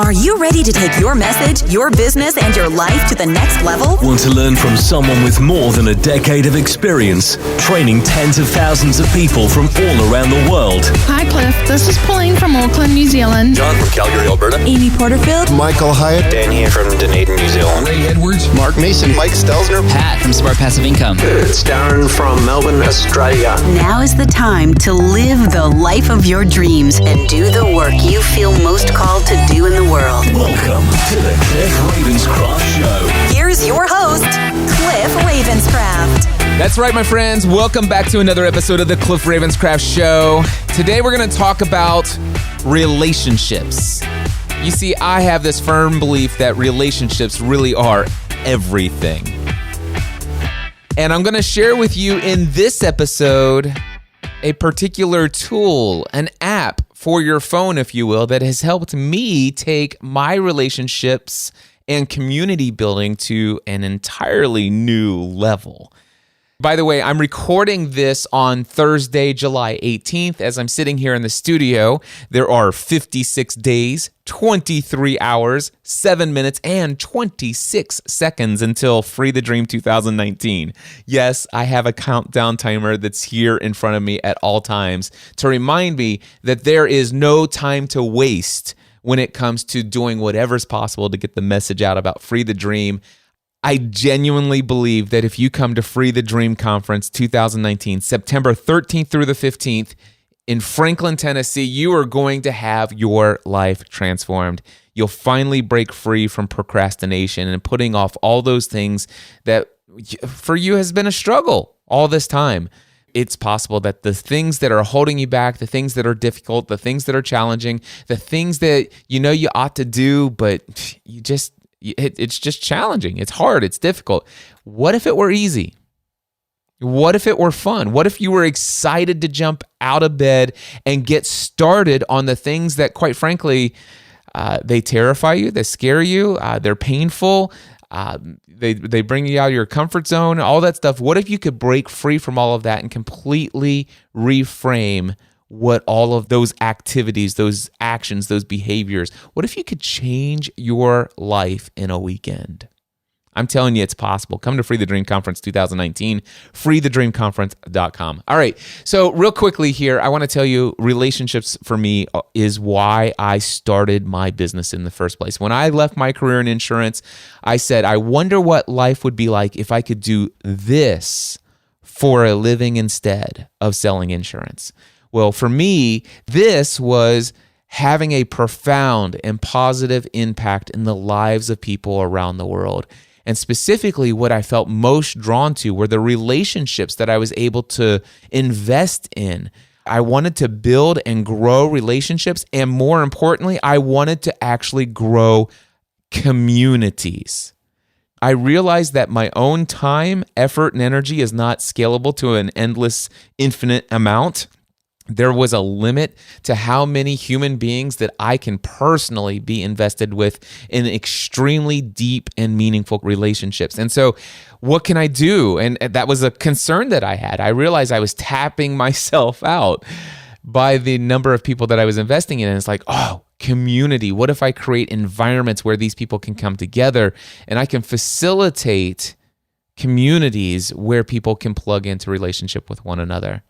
Are you ready to take your message, your business, and your life to the next level? Want to learn from someone with more than a decade of experience, training tens of thousands of people from all around the world? Hi, Cliff. This is Pauline from Auckland, New Zealand. John from Calgary, Alberta. Amy Porterfield. Michael Hyatt. Dan here from Dunedin, New Zealand. Ray Edwards. Mark Mason. Mike Stelzner. Pat from Smart Passive Income. It's Darren from Melbourne, Australia. Now is the time to live the life of your dreams and do the work you feel most called to do in the world. Welcome to the Cliff Ravenscraft Show. Here's your host, Cliff Ravenscraft. That's right, my friends. Welcome back to another episode of the Cliff Ravenscraft Show. Today we're going to talk about relationships. You see, I have this firm belief that relationships really are everything. And I'm going to share with you in this episode a particular tool, an app for your phone, if you will, that has helped me take my relationships and community building to an entirely new level. By the way, I'm recording this on Thursday, July 18th. As I'm sitting here in the studio, there are 56 days, 23 hours, 7 minutes, and 26 seconds until Free the Dream 2019. Yes, I have a countdown timer that's here in front of me at all times to remind me that there is no time to waste when it comes to doing whatever's possible to get the message out about Free the Dream. I genuinely believe that if you come to Free the Dream Conference 2019, September 13th through the 15th in Franklin, Tennessee, you are going to have your life transformed. You'll finally break free from procrastination and putting off all those things that for you has been a struggle all this time. It's possible that the things that are holding you back, the things that are difficult, the things that are challenging, the things that you know you ought to do, but it's just challenging. It's hard. It's difficult. What if it were easy? What if it were fun? What if you were excited to jump out of bed and get started on the things that, quite frankly, they terrify you, they scare you, they're painful, they bring you out of your comfort zone, all that stuff. What if you could break free from all of that and completely reframe what all of those activities, those actions, those behaviors, what if you could change your life in a weekend? I'm telling you, it's possible. Come to Free the Dream Conference 2019, freethedreamconference.com. All right, so real quickly here, I want to tell you, relationships for me is why I started my business in the first place. When I left my career in insurance, I said, I wonder what life would be like if I could do this for a living instead of selling insurance. Well, for me, this was having a profound and positive impact in the lives of people around the world. And specifically, what I felt most drawn to were the relationships that I was able to invest in. I wanted to build and grow relationships, and more importantly, I wanted to actually grow communities. I realized that my own time, effort, and energy is not scalable to an endless, infinite amount. There was a limit to how many human beings that I can personally be invested with in extremely deep and meaningful relationships. And so what can I do? And that was a concern that I had. I realized I was tapping myself out by the number of people that I was investing in. And it's like, oh, community. What if I create environments where these people can come together and I can facilitate communities where people can plug into relationship with one another?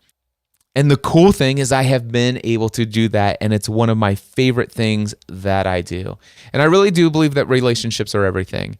And the cool thing is I have been able to do that, and it's one of my favorite things that I do. And I really do believe that relationships are everything.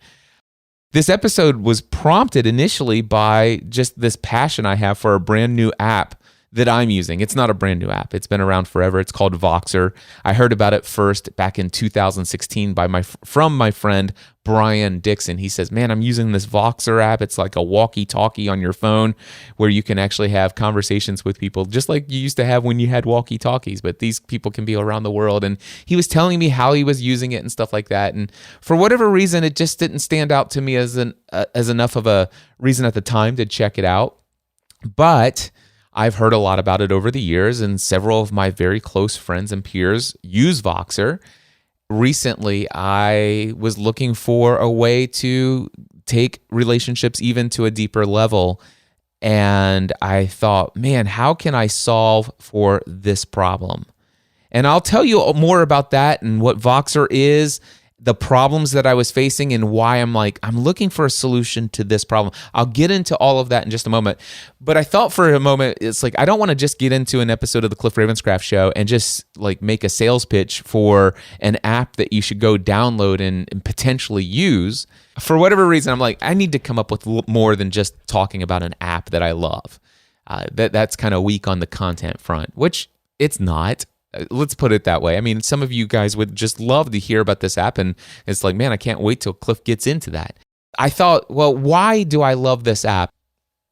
This episode was prompted initially by just this passion I have for a brand new app that I'm using. It's not a brand new app. It's been around forever. It's called Voxer. I heard about it first back in 2016 from my friend Brian Dixon. He says, man, I'm using this Voxer app. It's like a walkie-talkie on your phone where you can actually have conversations with people just like you used to have when you had walkie-talkies, but these people can be around the world. And he was telling me how he was using it and stuff like that. And for whatever reason, it just didn't stand out to me as enough of a reason at the time to check it out. But I've heard a lot about it over the years, and several of my very close friends and peers use Voxer. Recently, I was looking for a way to take relationships even to a deeper level, and I thought, man, how can I solve for this problem? And I'll tell you more about that and what Voxer is, the problems that I was facing, and why I'm looking for a solution to this problem. I'll get into all of that in just a moment. But I thought for a moment, it's like, I don't want to just get into an episode of the Cliff Ravenscraft Show and just like make a sales pitch for an app that you should go download and potentially use. For whatever reason, I'm like, I need to come up with more than just talking about an app that I love. That's kind of weak on the content front, which it's not. Let's put it that way. I mean, some of you guys would just love to hear about this app, and it's like, man, I can't wait till Cliff gets into that. I thought, well, why do I love this app?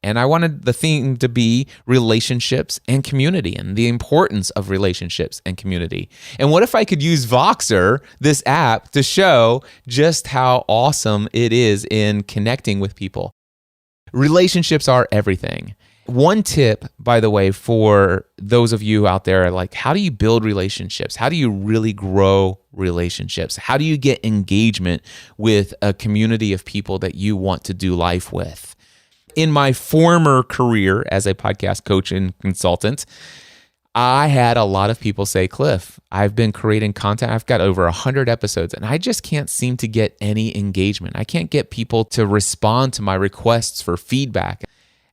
And I wanted the theme to be relationships and community, and the importance of relationships and community. And what if I could use Voxer, this app, to show just how awesome it is in connecting with people? Relationships are everything. One tip, by the way, for those of you out there, like, how do you build relationships? How do you really grow relationships? How do you get engagement with a community of people that you want to do life with? In my former career as a podcast coach and consultant, I had a lot of people say, Cliff, I've been creating content. I've got over 100 episodes, and I just can't seem to get any engagement. I can't get people to respond to my requests for feedback.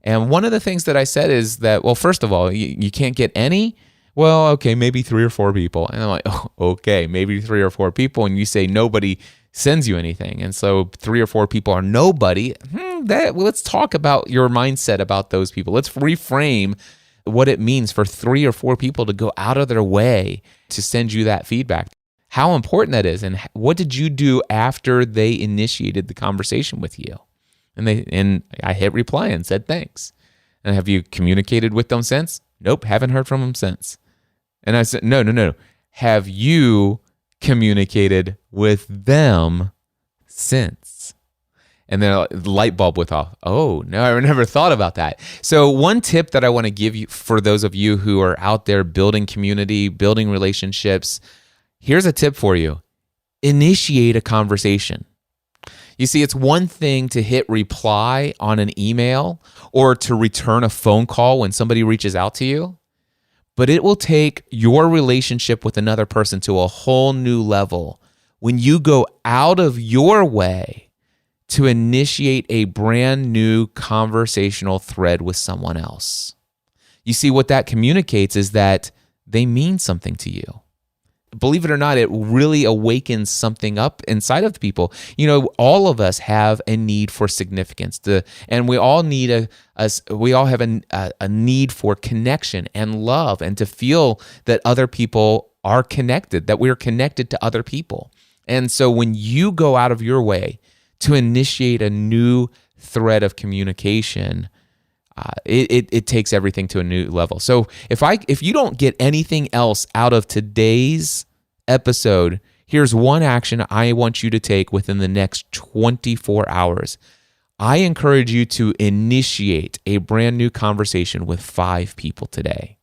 And one of the things that I said is that, well, first of all, you can't get any? Well, okay, maybe 3 or 4 people. And I'm like, oh, okay, maybe 3 or 4 people. And you say nobody sends you anything. And so 3 or 4 people are nobody. Let's talk about your mindset about those people. Let's reframe what it means for 3 or 4 people to go out of their way to send you that feedback. How important that is. And what did you do after they initiated the conversation with you? And I hit reply and said thanks. And have you communicated with them since? Nope, haven't heard from them since. And I said, no. Have you communicated with them since? And then the light bulb went off. Oh, no, I never thought about that. So one tip that I want to give you for those of you who are out there building community, building relationships, here's a tip for you. Initiate a conversation. You see, it's one thing to hit reply on an email or to return a phone call when somebody reaches out to you, but it will take your relationship with another person to a whole new level when you go out of your way to initiate a brand new conversational thread with someone else. You see, what that communicates is that they mean something to you. Believe it or not, it really awakens something up inside of the people. You know, all of us have a need for significance, and we all need have a need for connection and love, and to feel that other people are connected, that we're connected to other people. And so when you go out of your way to initiate a new thread of communication, it takes everything to a new level. So if you don't get anything else out of today's episode, here's one action I want you to take within the next 24 hours. I encourage you to initiate a brand new conversation with 5 people today.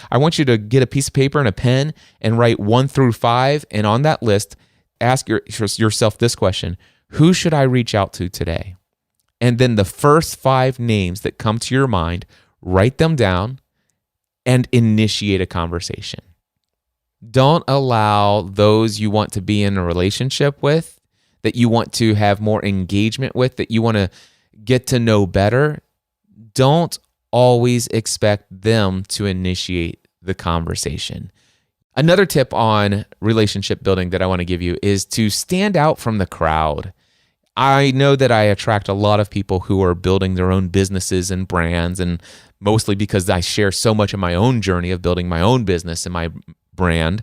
I want you to get a piece of paper and a pen and write 1 through 5. And on that list, ask yourself this question: who should I reach out to today? And then the first 5 names that come to your mind, write them down and initiate a conversation. Don't allow those you want to be in a relationship with, that you want to have more engagement with, that you want to get to know better. Don't always expect them to initiate the conversation. Another tip on relationship building that I want to give you is to stand out from the crowd. I know that I attract a lot of people who are building their own businesses and brands, and mostly because I share so much of my own journey of building my own business and my brand.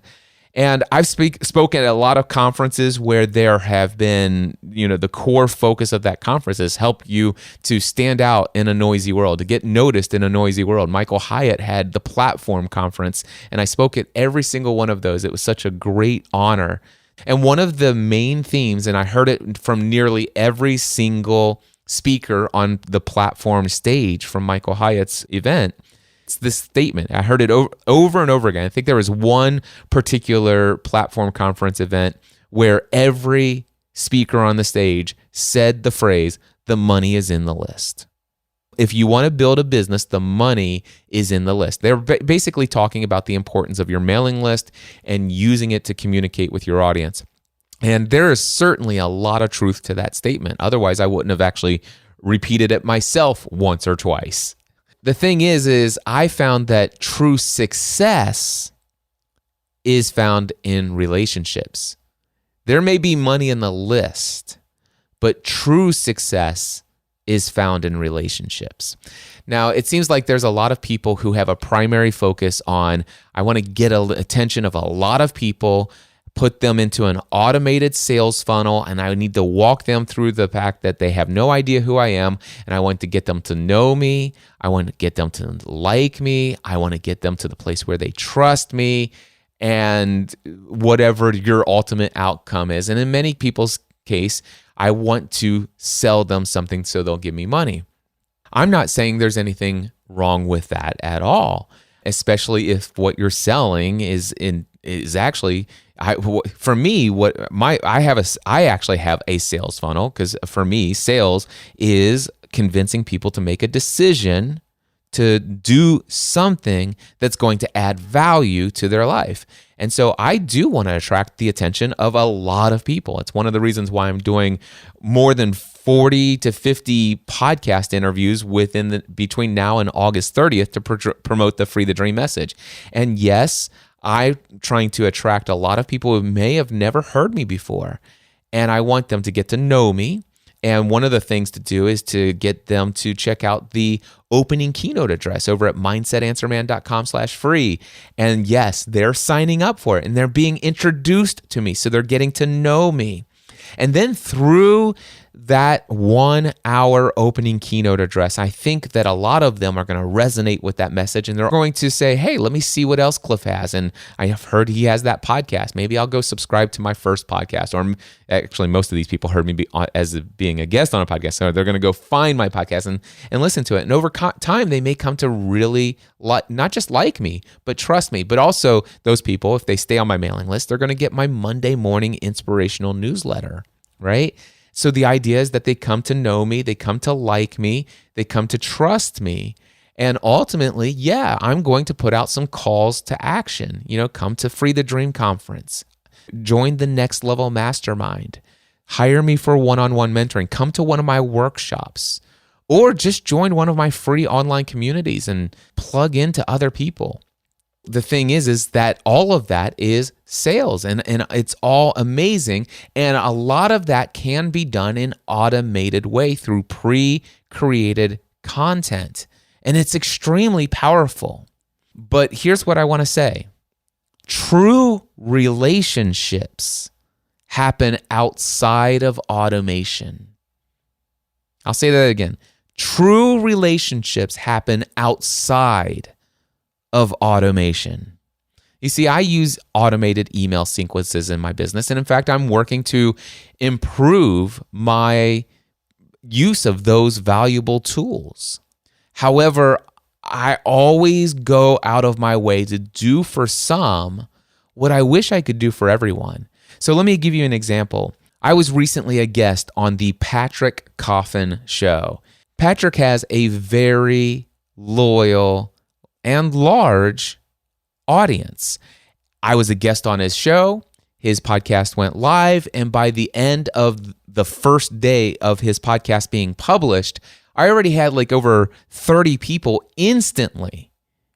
And I've spoken at a lot of conferences where there have been, the core focus of that conference is help you to stand out in a noisy world, to get noticed in a noisy world. Michael Hyatt had the Platform Conference, and I spoke at every single one of those. It was such a great honor. And one of the main themes, and I heard it from nearly every single speaker on the Platform stage from Michael Hyatt's event, it's this statement. I heard it over and over again. I think there was one particular Platform Conference event where every speaker on the stage said the phrase, "the money is in the list." If you want to build a business, the money is in the list. They're basically talking about the importance of your mailing list and using it to communicate with your audience. And there is certainly a lot of truth to that statement. Otherwise, I wouldn't have actually repeated it myself once or twice. The thing is I found that true success is found in relationships. There may be money in the list, but true success is found in relationships. Now, it seems like there's a lot of people who have a primary focus on, I want to get attention of a lot of people, put them into an automated sales funnel, and I need to walk them through the fact that they have no idea who I am, and I want to get them to know me. I want to get them to like me. I want to get them to the place where they trust me, and whatever your ultimate outcome is. And in many people's case, I want to sell them something so they'll give me money. I'm not saying there's anything wrong with that at all, especially if what you're selling is actually, for me, I actually have a sales funnel, because for me, sales is convincing people to make a decision to do something that's going to add value to their life. And so I do want to attract the attention of a lot of people. It's one of the reasons why I'm doing more than 40 to 50 podcast interviews between now and August 30th to promote the Free the Dream message. And yes, I'm trying to attract a lot of people who may have never heard me before. And I want them to get to know me. And one of the things to do is to get them to check out the opening keynote address over at mindsetanswerman.com/free. And yes, they're signing up for it and they're being introduced to me. So they're getting to know me. And then through that 1 hour opening keynote address, I think that a lot of them are going to resonate with that message, and they're going to say, hey, let me see what else Cliff has. And I have heard he has that podcast. Maybe I'll go subscribe to my first podcast. Or actually, most of these people heard me as being a guest on a podcast. So they're going to go find my podcast and listen to it. And over time, they may come to really not just like me, but trust me. But also those people, if they stay on my mailing list, they're going to get my Monday morning inspirational newsletter, right? So the idea is that they come to know me, they come to like me, they come to trust me. And ultimately, yeah, I'm going to put out some calls to action. Come to Free the Dream Conference, join the Next Level Mastermind, hire me for one-on-one mentoring, come to one of my workshops, or just join one of my free online communities and plug into other people. The thing is that all of that is sales, and it's all amazing. And a lot of that can be done in automated way through pre-created content. And it's extremely powerful. But here's what I want to say. True relationships happen outside of automation. I'll say that again. True relationships happen outside of automation. You see, I use automated email sequences in my business. And in fact, I'm working to improve my use of those valuable tools. However, I always go out of my way to do for some what I wish I could do for everyone. So let me give you an example. I was recently a guest on the Patrick Coffin Show. Patrick has a very loyal and large audience. I was a guest on his show. His podcast went live, and by the end of the first day of his podcast being published, I already had over 30 people instantly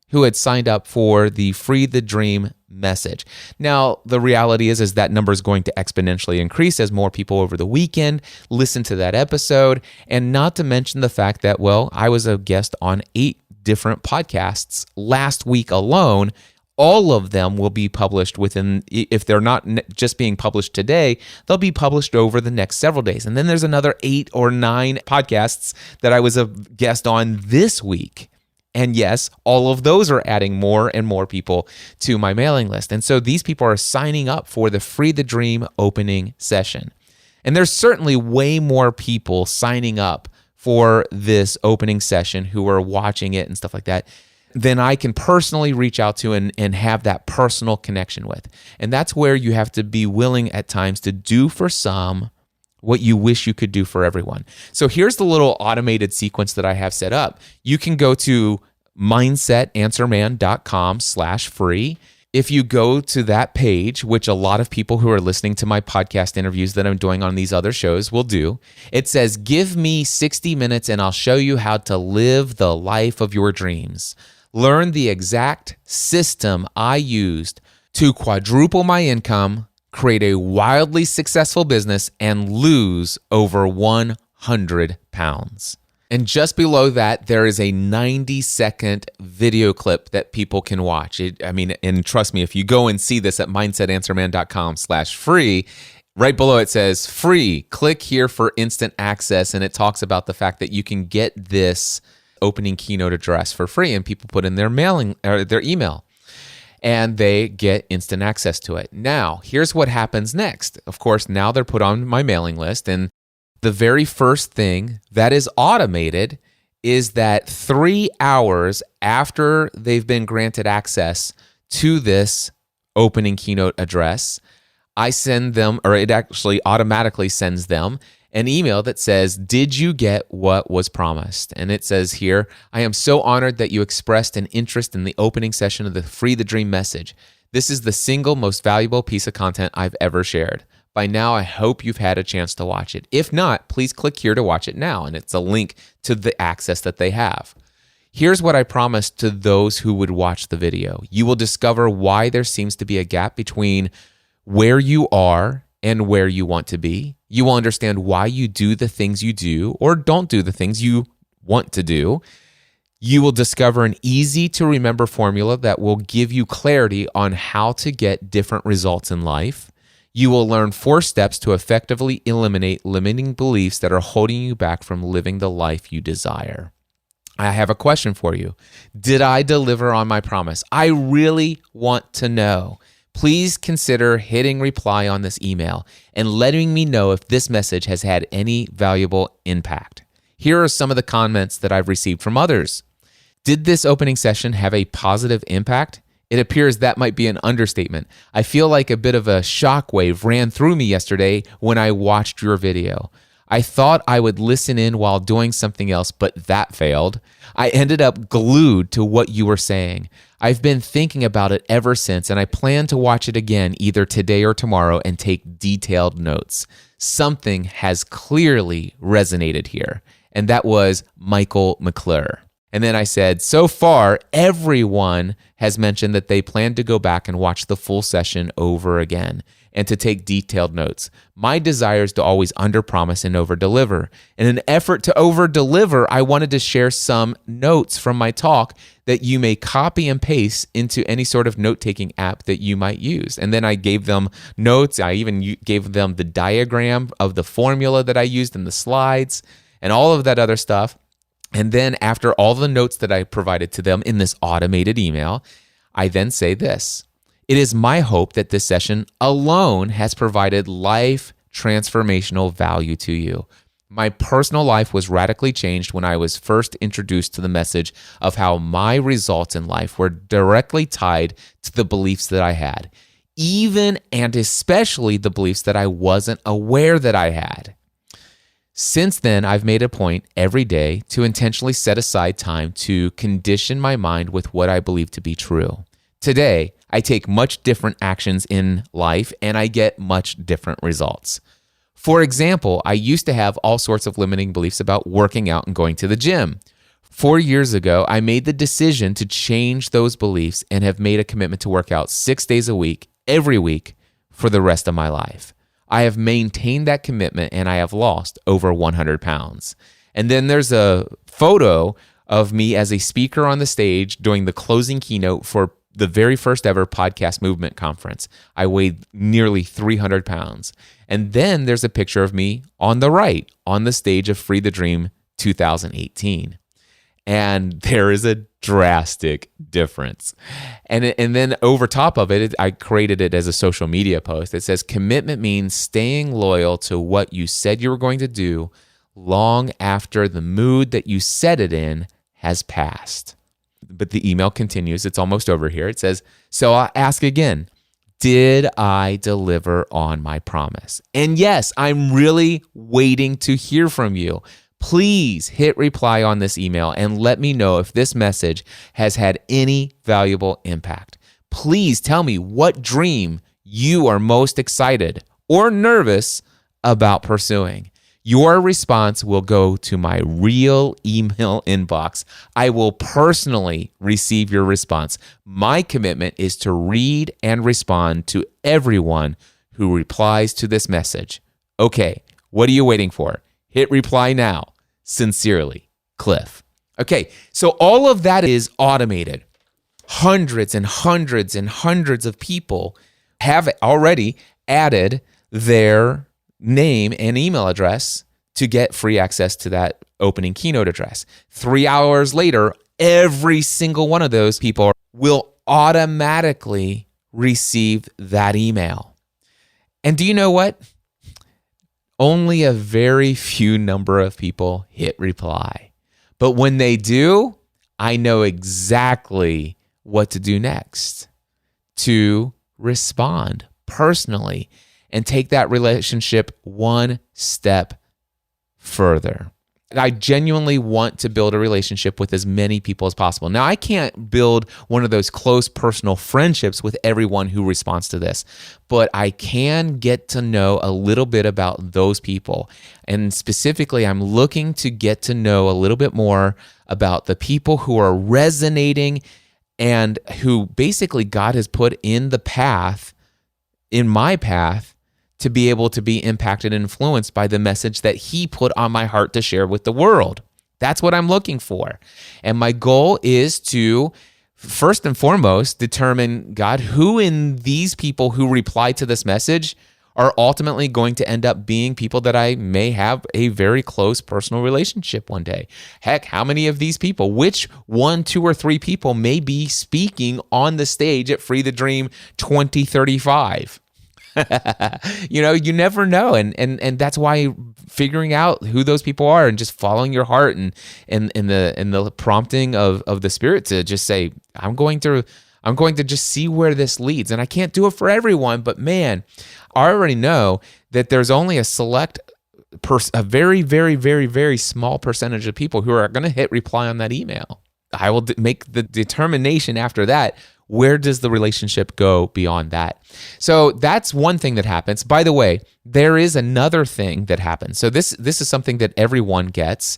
who had signed up for the Free the Dream message. Now, the reality is that number is going to exponentially increase as more people over the weekend listen to that episode, and not to mention the fact that, I was a guest on 8 different podcasts last week alone. All of them will be published within, if they're not just being published today, they'll be published over the next several days. And then there's another 8 or 9 podcasts that I was a guest on this week. And yes, all of those are adding more and more people to my mailing list. And so these people are signing up for the Free the Dream opening session. And there's certainly way more people signing up for this opening session who are watching it and stuff like that than I can personally reach out to and have that personal connection with. And that's where you have to be willing at times to do for some what you wish you could do for everyone. So here's the little automated sequence that I have set up. You can go to mindsetanswerman.com/free. If you go to that page, which a lot of people who are listening to my podcast interviews that I'm doing on these other shows will do, it says, give me 60 minutes and I'll show you how to live the life of your dreams. Learn the exact system I used to quadruple my income, create a wildly successful business, and lose over 100 pounds. And just below that, there is a 90-second video clip that people can watch. And trust me, if you go and see this at mindsetanswerman.com/free, right below it says free. Click here for instant access. And it talks about the fact that you can get this opening keynote address for free, and people put in their their email, and they get instant access to it. Now, here's what happens next. Of course, now they're put on my mailing list, and the very first thing that is automated is that 3 hours after they've been granted access to this opening keynote address, I send them, or it actually automatically sends them, an email that says, did you get what was promised? And it says here, I am so honored that you expressed an interest in the opening session of the Free the Dream message. This is the single most valuable piece of content I've ever shared. By now, I hope you've had a chance to watch it. If not, please click here to watch it now. And it's a link to the access that they have. Here's what I promised to those who would watch the video. You will discover why there seems to be a gap between where you are and where you want to be. You will understand why you do the things you do or don't do the things you want to do. You will discover an easy to remember formula that will give you clarity on how to get different results in life. You will learn 4 steps to effectively eliminate limiting beliefs that are holding you back from living the life you desire. I have a question for you. Did I deliver on my promise? I really want to know. Please consider hitting reply on this email and letting me know if this message has had any valuable impact. Here are some of the comments that I've received from others. Did this opening session have a positive impact? It appears that might be an understatement. I feel like a bit of a shockwave ran through me yesterday when I watched your video. I thought I would listen in while doing something else, but that failed. I ended up glued to what you were saying. I've been thinking about it ever since, and I plan to watch it again either today or tomorrow and take detailed notes. Something has clearly resonated here, and that was Michael McClure. And then I said, so far, everyone has mentioned that they plan to go back and watch the full session over again and to take detailed notes. My desire is to always underpromise and overdeliver. In an effort to overdeliver, I wanted to share some notes from my talk that you may copy and paste into any sort of note-taking app that you might use. And then I gave them notes. I even gave them the diagram of the formula that I used in the slides and all of that other stuff. And then after all the notes that I provided to them in this automated email, I then say this. It is my hope that this session alone has provided life transformational value to you. My personal life was radically changed when I was first introduced to the message of how my results in life were directly tied to the beliefs that I had, even and especially the beliefs that I wasn't aware that I had. Since then, I've made a point every day to intentionally set aside time to condition my mind with what I believe to be true. Today, I take much different actions in life and I get much different results. For example, I used to have all sorts of limiting beliefs about working out and going to the gym. 4 years ago, I made the decision to change those beliefs and have made a commitment to work out 6 days a week, every week, for the rest of my life. I have maintained that commitment and I have lost over 100 pounds. And then there's a photo of me as a speaker on the stage doing the closing keynote for the very first ever Podcast Movement Conference. I weighed nearly 300 pounds. And then there's a picture of me on the right on the stage of Free the Dream 2018. And there is a drastic difference. And then over top of it, I created it as a social media post. It says, commitment means staying loyal to what you said you were going to do long after the mood that you said it in has passed. But the email continues. It's almost over here. It says, so I'll ask again, Did I deliver on my promise? And yes, I'm really waiting to hear from you. Please hit reply on this email and let me know if this message has had any valuable impact. Please tell me what dream you are most excited or nervous about pursuing. Your response will go to my real email inbox. I will personally receive your response. My commitment is to read and respond to everyone who replies to this message. Okay, what are you waiting for? Hit reply now. Sincerely, Cliff. Okay, so all of that is automated. Hundreds and hundreds and hundreds of people have already added their name and email address to get free access to that opening keynote address. 3 hours later, every single one of those people will automatically receive that email. And do you know what? Only a very few number of people hit reply. But when they do, I know exactly what to do next to respond personally and take that relationship one step further. I genuinely want to build a relationship with as many people as possible. Now, I can't build one of those close personal friendships with everyone who responds to this, but I can get to know a little bit about those people. And specifically, I'm looking to get to know a little bit more about the people who are resonating and who basically God has put in the path, in my path, to be able to be impacted and influenced by the message that he put on my heart to share with the world. That's what I'm looking for. And my goal is to, first and foremost, determine, God, who in these people who reply to this message are ultimately going to end up being people that I may have a very close personal relationship one day. Heck, how many of these people, which 1, 2, or 3 people may be speaking on the stage at Free the Dream 2035? You never know. And that's why figuring out who those people are and just following your heart and the prompting of the Spirit to just say, I'm going to just see where this leads. And I can't do it for everyone, but man, I already know that there's only a a very, very, very, very small percentage of people who are going to hit reply on that email. I will make the determination after that. Where does the relationship go beyond that? So that's one thing that happens. By the way, there is another thing that happens. So this is something that everyone gets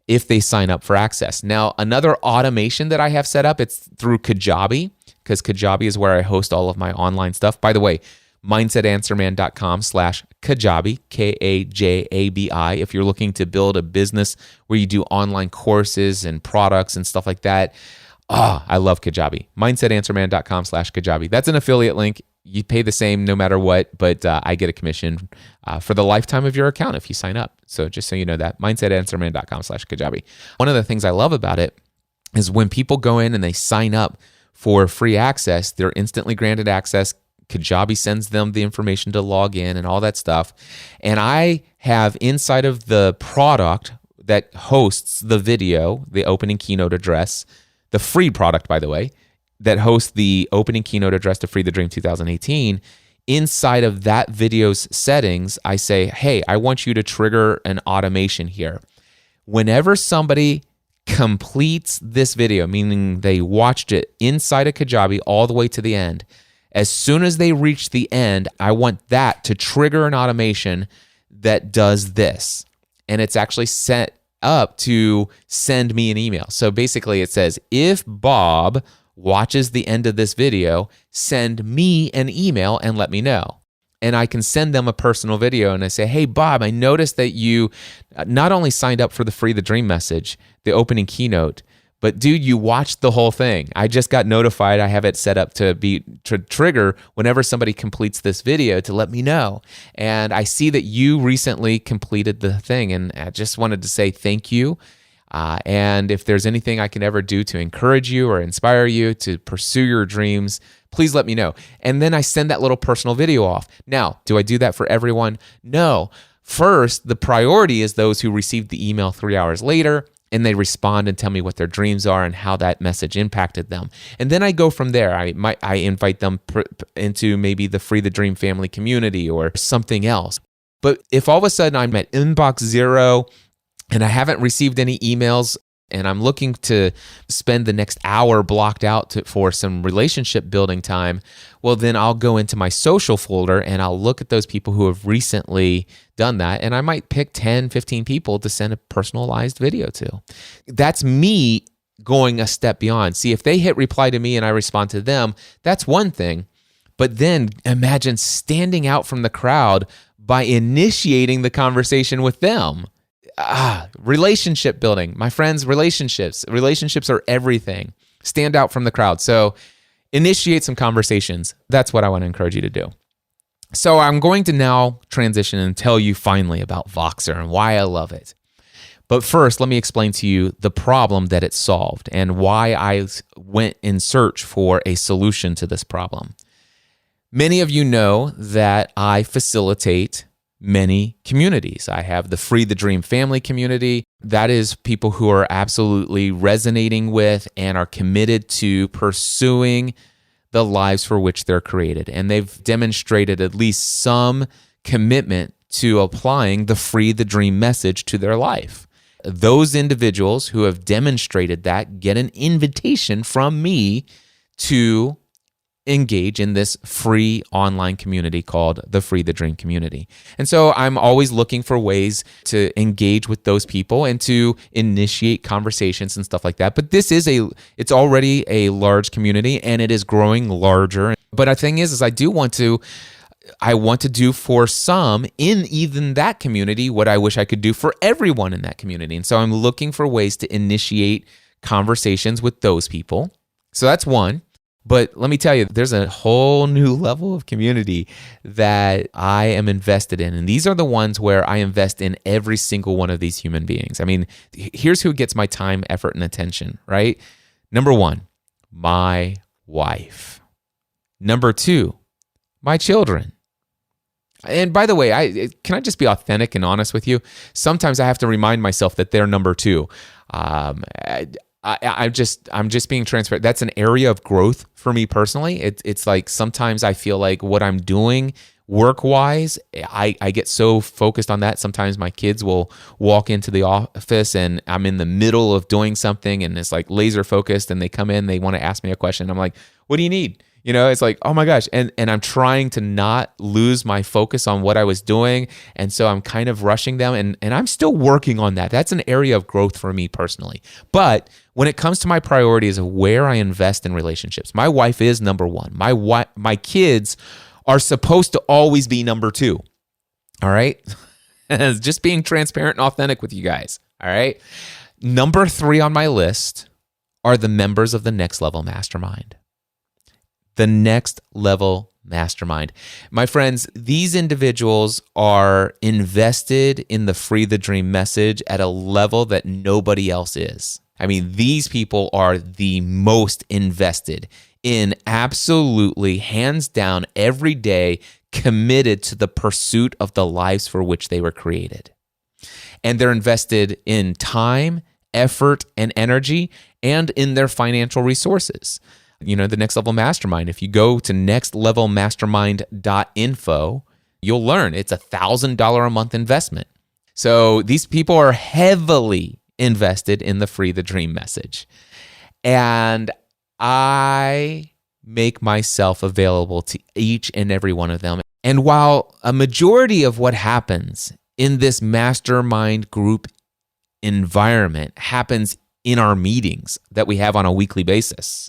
if they sign up for access. Now, another automation that I have set up, it's through Kajabi, because Kajabi is where I host all of my online stuff. By the way, mindsetanswerman.com/Kajabi, Kajabi. If you're looking to build a business where you do online courses and products and stuff like that, I love Kajabi. Mindsetanswerman.com/Kajabi. That's an affiliate link. You pay the same no matter what, but I get a commission for the lifetime of your account if you sign up. So just so you know that, mindsetanswerman.com/Kajabi. One of the things I love about it is when people go in and they sign up for free access, they're instantly granted access. Kajabi sends them the information to log in and all that stuff. And I have inside of the product that hosts the video, the opening keynote address, the free product, by the way, that hosts the opening keynote address to Free the Dream 2018, inside of that video's settings, I say, hey, I want you to trigger an automation here. Whenever somebody completes this video, meaning they watched it inside of Kajabi all the way to the end, as soon as they reach the end, I want that to trigger an automation that does this. And it's actually set up to send me an email. So basically it says, if Bob watches the end of this video, send me an email and let me know. And I can send them a personal video and I say, hey, Bob, I noticed that you not only signed up for the Free the Dream message, the opening keynote, but dude, you watched the whole thing. I just got notified. I have it set up to trigger whenever somebody completes this video to let me know. And I see that you recently completed the thing, and I just wanted to say thank you. And if there's anything I can ever do to encourage you or inspire you to pursue your dreams, please let me know. And then I send that little personal video off. Now, do I do that for everyone? No. First, the priority is those who received the email 3 hours later. and they respond and tell me what their dreams are and how that message impacted them. And then I go from there. I invite them into maybe the Free the Dream family community or something else. But if all of a sudden I'm at inbox 0 and I haven't received any emails and I'm looking to spend the next hour blocked out for some relationship building time, well, then I'll go into my social folder and I'll look at those people who have recently done that. And I might pick 10, 15 people to send a personalized video to. That's me going a step beyond. See, if they hit reply to me and I respond to them, that's one thing. But then imagine standing out from the crowd by initiating the conversation with them. Relationship building. My friends, relationships are everything. Stand out from the crowd. So initiate some conversations. That's what I want to encourage you to do. So I'm going to now transition and tell you finally about Voxer and why I love it. But first, let me explain to you the problem that it solved and why I went in search for a solution to this problem. Many of you know that I facilitate many communities. I have the Free the Dream family community. That is people who are absolutely resonating with and are committed to pursuing the lives for which they're created. And they've demonstrated at least some commitment to applying the Free the Dream message to their life. Those individuals who have demonstrated that get an invitation from me to engage in this free online community called the Free the Dream community. And so I'm always looking for ways to engage with those people and to initiate conversations and stuff like that. But it's already a large community and it is growing larger. But the thing is I want to do for some in even that community what I wish I could do for everyone in that community. And so I'm looking for ways to initiate conversations with those people. So that's one. But let me tell you, there's a whole new level of community that I am invested in. And these are the ones where I invest in every single one of these human beings. I mean, here's who gets my time, effort, and attention, right? Number 1, my wife. Number 2, my children. And by the way, can I just be authentic and honest with you? Sometimes I have to remind myself that they're number 2. I'm just being transparent. That's an area of growth for me personally. It's like sometimes I feel like what I'm doing work-wise, I get so focused on that. Sometimes my kids will walk into the office and I'm in the middle of doing something and it's like laser focused and they come in, they want to ask me a question. I'm like, what do you need? You know, it's like, oh my gosh. And I'm trying to not lose my focus on what I was doing. And so I'm kind of rushing them and I'm still working on that. That's an area of growth for me personally. But when it comes to my priorities of where I invest in relationships, my wife is number 1. My kids are supposed to always be number 2. All right? Just being transparent and authentic with you guys. All right? Number 3 on my list are the members of the Next Level Mastermind. The Next Level Mastermind. My friends, these individuals are invested in the Free the Dream message at a level that nobody else is. I mean, these people are the most invested in absolutely, hands down, every day, committed to the pursuit of the lives for which they were created. And they're invested in time, effort, and energy, and in their financial resources. You know, the Next Level Mastermind, if you go to nextlevelmastermind.info, you'll learn it's $1,000 a month investment. So these people are heavily invested in the Free the Dream message. And I make myself available to each and every one of them. And while a majority of what happens in this mastermind group environment happens in our meetings that we have on a weekly basis,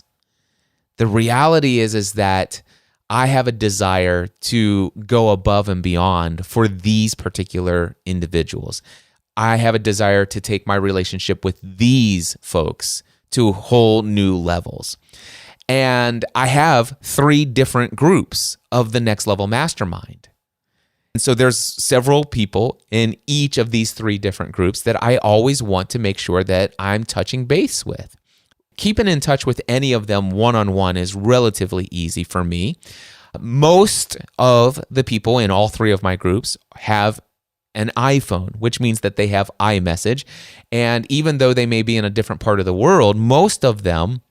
the reality is that I have a desire to go above and beyond for these particular individuals. I have a desire to take my relationship with these folks to whole new levels. And I have 3 different groups of the Next Level Mastermind. And so there's several people in each of these 3 different groups that I always want to make sure that I'm touching base with. Keeping in touch with any of them one-on-one is relatively easy for me. Most of the people in all 3 of my groups have an iPhone, which means that they have iMessage. And even though they may be in a different part of the world, most of them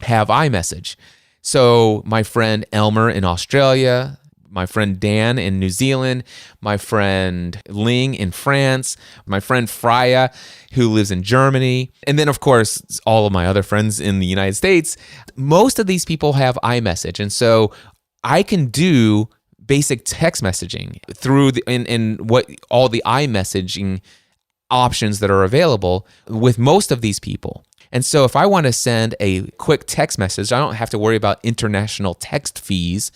have iMessage. So my friend Elmer in Australia, my friend Dan in New Zealand, my friend Ling in France, my friend Freya who lives in Germany, and then of course all of my other friends in the United States, most of these people have iMessage. And so I can do basic text messaging through in what all the iMessaging options that are available with most of these people. And so if I want to send a quick text message, I don't have to worry about international text fees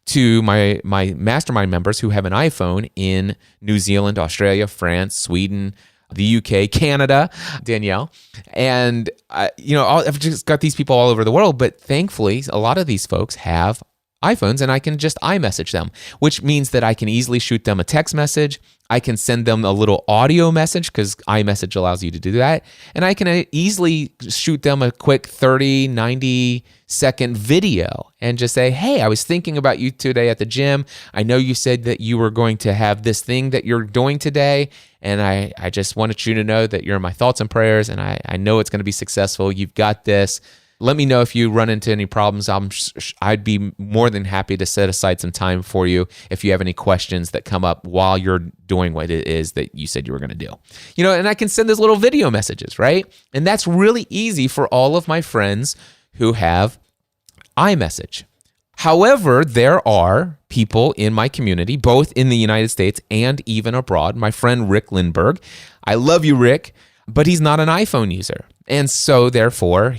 to my mastermind members who have an iPhone in New Zealand, Australia, France, Sweden, the UK, Canada, Danielle. And, I've just got these people all over the world, but thankfully, a lot of these folks have iPhones and I can just iMessage them, which means that I can easily shoot them a text message. I can send them a little audio message because iMessage allows you to do that. And I can easily shoot them a quick 30, 90-second video and just say, hey, I was thinking about you today at the gym. I know you said that you were going to have this thing that you're doing today. And I just wanted you to know that you're in my thoughts and prayers. And I know it's going to be successful. You've got this. Let me know if you run into any problems. I'd be more than happy to set aside some time for you if you have any questions that come up while you're doing what it is that you said you were going to do. And I can send those little video messages, right? And that's really easy for all of my friends who have iMessage. However, there are people in my community, both in the United States and even abroad. My friend Rick Lindbergh, I love you, Rick, but he's not an iPhone user. And so therefore,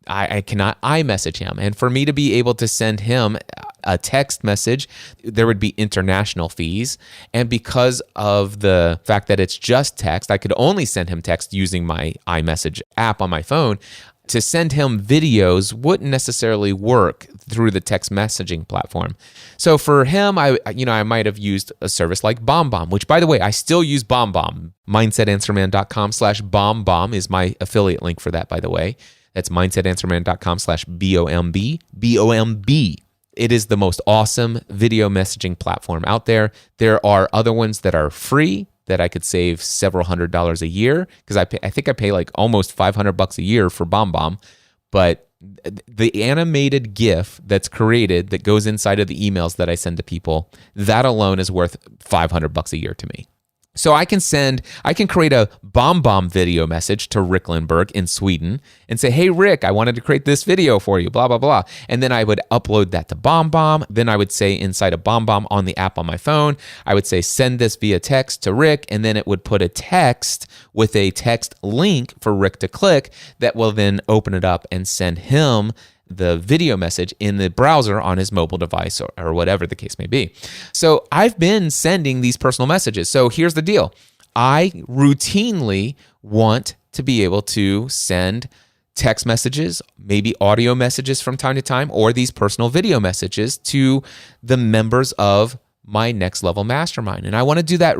I cannot iMessage him. And for me to be able to send him a text message, there would be international fees. And because of the fact that it's just text, I could only send him text using my iMessage app on my phone. To send him videos wouldn't necessarily work through the text messaging platform. So for him, I might have used a service like BombBomb, which, by the way, I still use BombBomb. MindsetAnswerman.com/BombBomb is my affiliate link for that, by the way. That's MindsetAnswerman.com/BOMB. BOMB. It is the most awesome video messaging platform out there. There are other ones that are free that I could save several $100s a year because I think I pay like almost $500 a year for BombBomb. But the animated GIF that's created that goes inside of the emails that I send to people, that alone is worth $500 a year to me. So I can create a BombBomb video message to Rick Lindbergh in Sweden and say, hey, Rick, I wanted to create this video for you, blah, blah, blah. And then I would upload that to BombBomb. Then I would say inside of BombBomb on the app on my phone, I would say, send this via text to Rick. And then it would put a text with a text link for Rick to click that will then open it up and send him the video message in the browser on his mobile device or whatever the case may be. So I've been sending these personal messages. So here's the deal. I routinely want to be able to send text messages, maybe audio messages from time to time, or these personal video messages to the members of my Next Level Mastermind. And I want to do that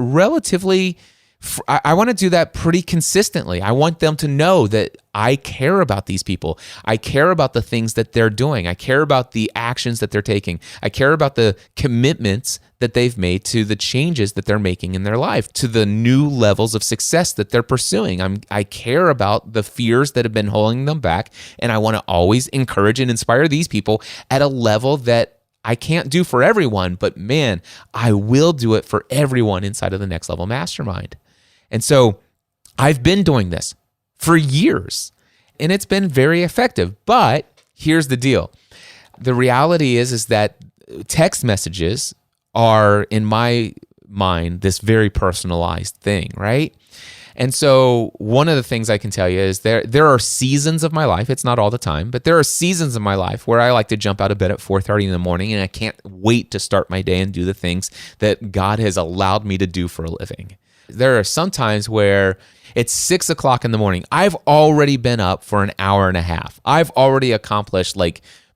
I want to do that pretty consistently. I want them to know that I care about these people. I care about the things that they're doing. I care about the actions that they're taking. I care about the commitments that they've made to the changes that they're making in their life, to the new levels of success that they're pursuing. I care about the fears that have been holding them back, and I want to always encourage and inspire these people at a level that I can't do for everyone, but man, I will do it for everyone inside of the Next Level Mastermind. And so I've been doing this for years, and it's been very effective. But here's the deal. The reality is that text messages are, in my mind, this very personalized thing, right? And so one of the things I can tell you is there are seasons of my life, it's not all the time, but there are seasons of my life where I like to jump out of bed at 4:30 in the morning, and I can't wait to start my day and do the things that God has allowed me to do for a living. There are some times where it's 6 o'clock in the morning. I've already been up for an hour and a half. I've already accomplished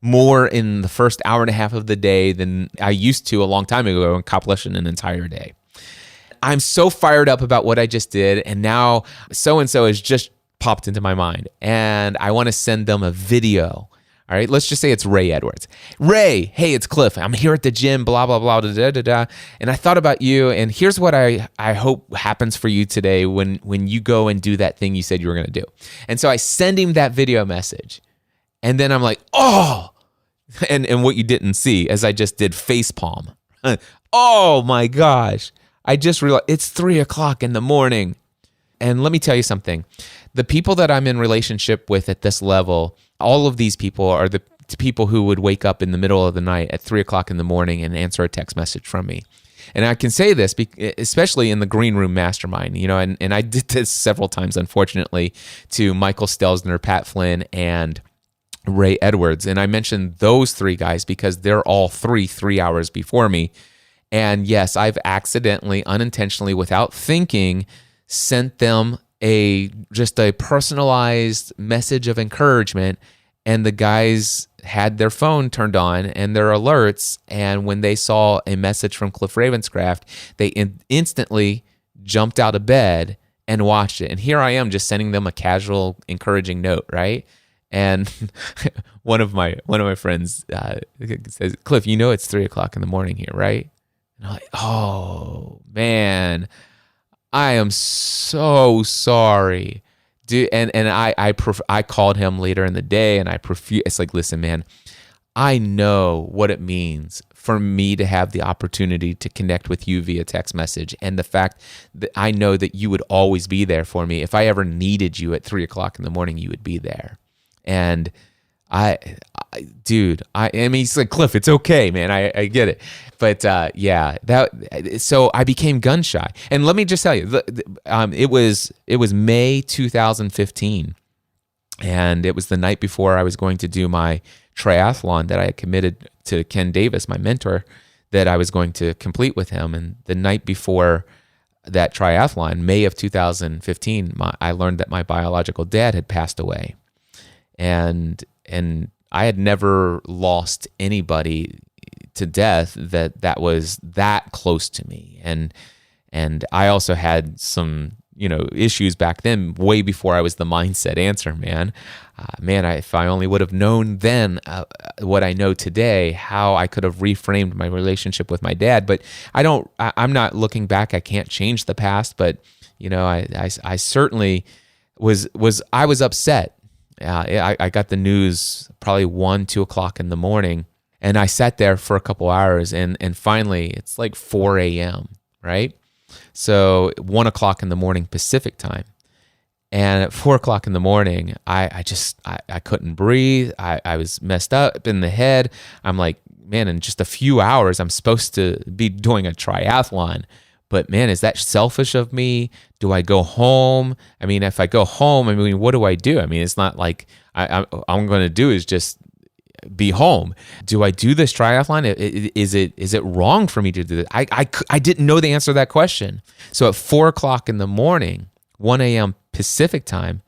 more in the first hour and a half of the day than I used to a long time ago, accomplishing an entire day. I'm so fired up about what I just did, and now so-and-so has just popped into my mind, and I want to send them a video All right, let's just say it's Ray Edwards. Ray, hey, it's Cliff. I'm here at the gym, blah, blah, blah, da, da, da, da. And I thought about you, and here's what I hope happens for you today when you go and do that thing you said you were going to do. And so I send him that video message, and then I'm like, oh, and what you didn't see as I just did facepalm. Oh my gosh. I just realized it's 3:00 in the morning. And let me tell you something. The people that I'm in relationship with at this level, all of these people are the people who would wake up in the middle of the night at 3:00 in the morning and answer a text message from me. And I can say this, especially in the Green Room Mastermind, and I did this several times, unfortunately, to Michael Stelzner, Pat Flynn, and Ray Edwards. And I mentioned those three guys because they're all 3 hours before me. And yes, I've accidentally, unintentionally, without thinking, sent them just a personalized message of encouragement, and the guys had their phone turned on and their alerts, and when they saw a message from Cliff Ravenscraft, they instantly jumped out of bed and watched it. And here I am just sending them a casual, encouraging note, right? And one of my friends says, Cliff, it's 3:00 in the morning here, right? And I'm like, oh man, I am so sorry, dude. And I called him later in the day, and it's like, listen, man, I know what it means for me to have the opportunity to connect with you via text message, and the fact that I know that you would always be there for me. If I ever needed you at 3:00 in the morning, you would be there. And dude, he's like, Cliff, it's okay, man. I get it. But so I became gun shy. And let me just tell you, it was May 2015. And it was the night before I was going to do my triathlon that I had committed to Ken Davis, my mentor, that I was going to complete with him. And the night before that triathlon, May of 2015, I learned that my biological dad had passed away. And I had never lost anybody to death that was that close to me. And I also had some, issues back then, way before I was the mindset answer man. If I only would have known then what I know today, how I could have reframed my relationship with my dad. But I'm not looking back. I can't change the past, but I certainly I was upset. I got the news probably 1-2 o'clock in the morning, and I sat there for a couple hours, and finally it's like 4 a.m., right? So 1 o'clock in the morning Pacific time. And at 4 o'clock in the morning, I couldn't breathe. I was messed up in the head. I'm like, man, in just a few hours, I'm supposed to be doing a triathlon. But man, is that selfish of me? Do I go home? If I go home, what do I do? It's not like all I'm going to do is just be home. Do I do this triathlon? Is it wrong for me to do this? I didn't know the answer to that question. So at 4 o'clock in the morning, 1 a.m. Pacific time,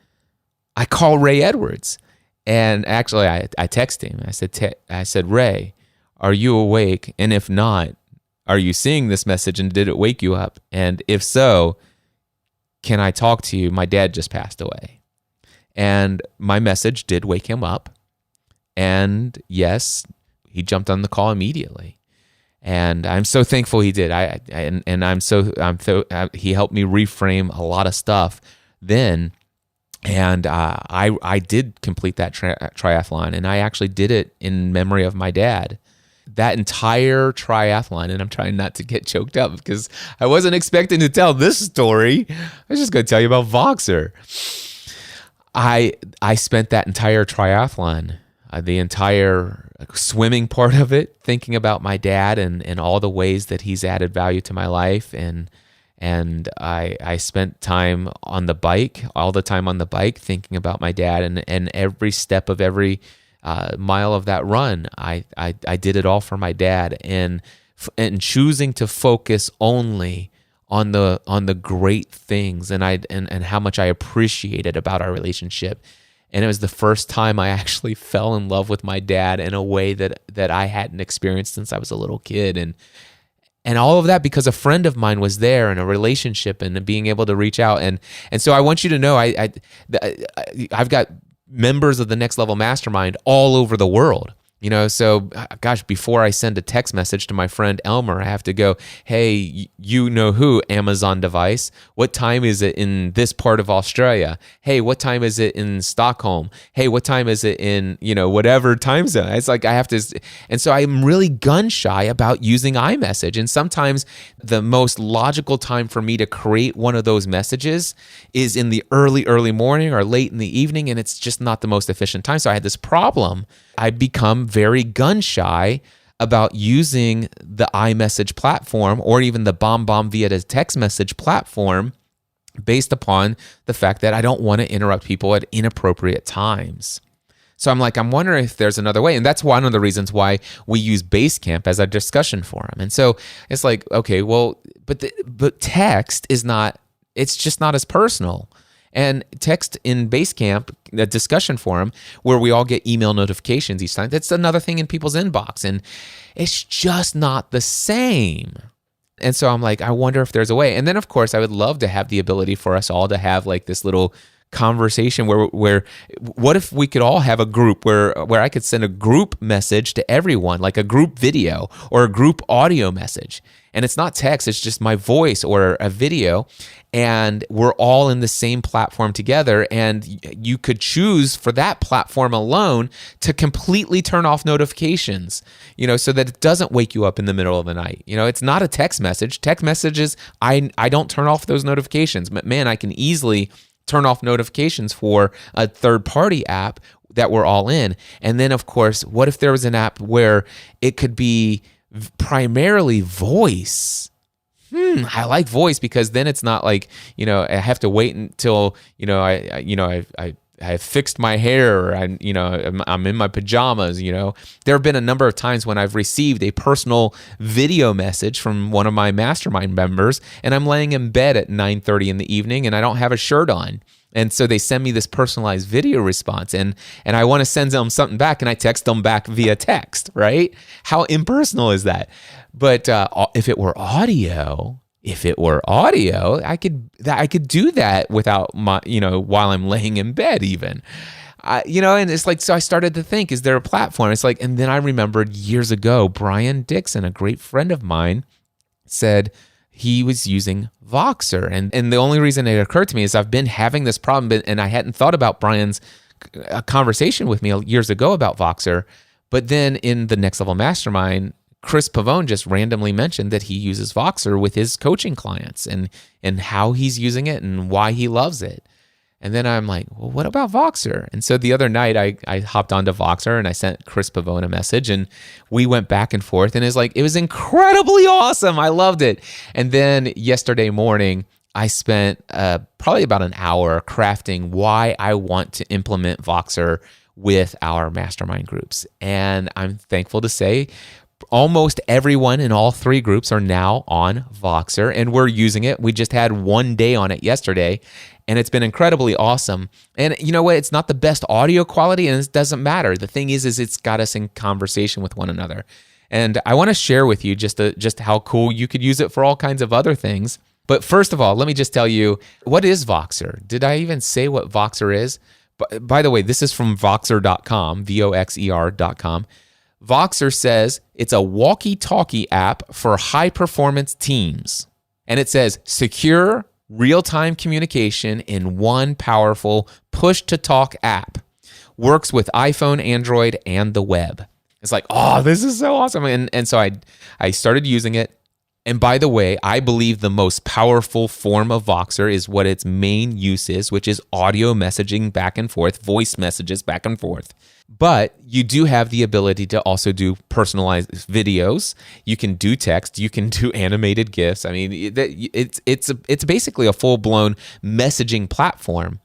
I call Ray Edwards. And actually, I text him. I said, Ray, are you awake? And if not, are you seeing this message, and did it wake you up? And if so, can I talk to you? My dad just passed away. And my message did wake him up. And yes, he jumped on the call immediately. And I'm so thankful he did. He helped me reframe a lot of stuff then. And I did complete that triathlon, and I actually did it in memory of my dad. That entire triathlon, and I'm trying not to get choked up because I wasn't expecting to tell this story. I was just going to tell you about Voxer. I spent that entire triathlon, the entire swimming part of it, thinking about my dad and all the ways that he's added value to my life. And I spent time on the bike, all the time on the bike, thinking about my dad, and every step of every mile of that run, I did it all for my dad, and choosing to focus only on the great things and how much I appreciated about our relationship. And it was the first time I actually fell in love with my dad in a way that I hadn't experienced since I was a little kid, and all of that because a friend of mine was there in a relationship and being able to reach out. And so I want you to know I've got members of the Next Level Mastermind all over the world. So gosh, before I send a text message to my friend Elmer, I have to go, hey, you know who, Amazon device, what time is it in this part of Australia? Hey, what time is it in Stockholm? Hey, what time is it in, whatever time zone? It's like I have to, and so I'm really gun shy about using iMessage. And sometimes the most logical time for me to create one of those messages is in the early morning or late in the evening, and it's just not the most efficient time. So I had this problem. I become very gun shy about using the iMessage platform or even the BombBomb via the text message platform based upon the fact that I don't want to interrupt people at inappropriate times. So I'm wondering if there's another way. And that's one of the reasons why we use Basecamp as a discussion forum. And so it's like, okay, well, but text is not, it's just not as personal. And text in Basecamp, a discussion forum where we all get email notifications each time, that's another thing in people's inbox. And it's just not the same. And so I'm like, I wonder if there's a way. And then, of course, I would love to have the ability for us all to have like this little conversation where what if we could all have a group where I could send a group message to everyone, like a group video or a group audio message. And it's not text, it's just my voice or a video. And we're all in the same platform together. And you could choose for that platform alone to completely turn off notifications, so that it doesn't wake you up in the middle of the night. It's not a text message. Text messages, I don't turn off those notifications. But man, I can easily turn off notifications for a third-party app that we're all in. And then, of course, what if there was an app where it could be primarily voice? I like voice because then it's not like, I have to wait until, I have fixed my hair or I'm in my pajamas, There have been a number of times when I've received a personal video message from one of my mastermind members and I'm laying in bed at 9:30 in the evening and I don't have a shirt on. And so they send me this personalized video response and I want to send them something back and I text them back via text, right? How impersonal is that? But if it were audio, I could do that without my, while I'm laying in bed even. And it's like, so I started to think, is there a platform? It's like, and then I remembered years ago, Brian Dixon, a great friend of mine, said he was using Voxer. And the only reason it occurred to me is I've been having this problem and I hadn't thought about Brian's conversation with me years ago about Voxer. But then in the Next Level Mastermind, Chris Pavone just randomly mentioned that he uses Voxer with his coaching clients and how he's using it and why he loves it. And then I'm like, well, what about Voxer? And so the other night I hopped onto Voxer and I sent Chris Pavone a message and we went back and forth and it was incredibly awesome. I loved it. And then yesterday morning, I spent probably about an hour crafting why I want to implement Voxer with our mastermind groups. And I'm thankful to say almost everyone in all three groups are now on Voxer and we're using it. We just had one day on it yesterday and it's been incredibly awesome. And you know what? It's not the best audio quality and it doesn't matter. The thing is it's got us in conversation with one another. And I want to share with you just how cool you could use it for all kinds of other things. But first of all, let me just tell you, what is Voxer? Did I even say what Voxer is? By the way, this is from Voxer.com, Voxer.com. Voxer says it's a walkie-talkie app for high-performance teams. And it says secure, real-time communication in one powerful push-to-talk app. Works with iPhone, Android, and the web. It's like, oh, this is so awesome. And so I started using it. And by the way, I believe the most powerful form of Voxer is what its main use is, which is audio messaging back and forth, voice messages back and forth. But you do have the ability to also do personalized videos. You can do text. You can do animated GIFs. I mean, it's basically a full-blown messaging platform,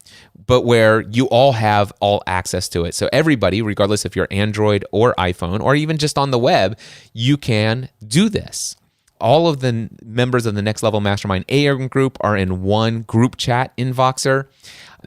but where you all have all access to it. So everybody, regardless if you're Android or iPhone, or even just on the web, you can do this. All of the members of the Next Level Mastermind AM group are in one group chat in Voxer.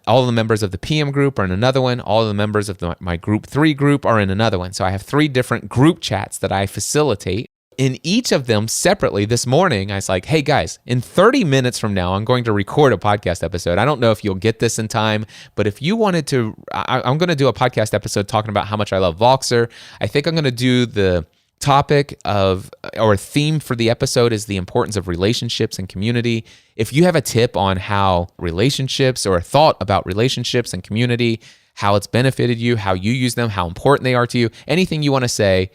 All of the members of the PM group are in another one. All of the members of my Group 3 group are in another one. So I have 3 different group chats that I facilitate. in each of them separately this morning, I was like, hey guys, in 30 minutes from now, I'm going to record a podcast episode. I don't know if you'll get this in time, but if you wanted to, I'm going to do a podcast episode talking about how much I love Voxer. I think I'm going to do the topic of, or theme for the episode is the importance of relationships and community. If you have a tip on how relationships or a thought about relationships and community, how it's benefited you, how you use them, how important they are to you, anything you want to say,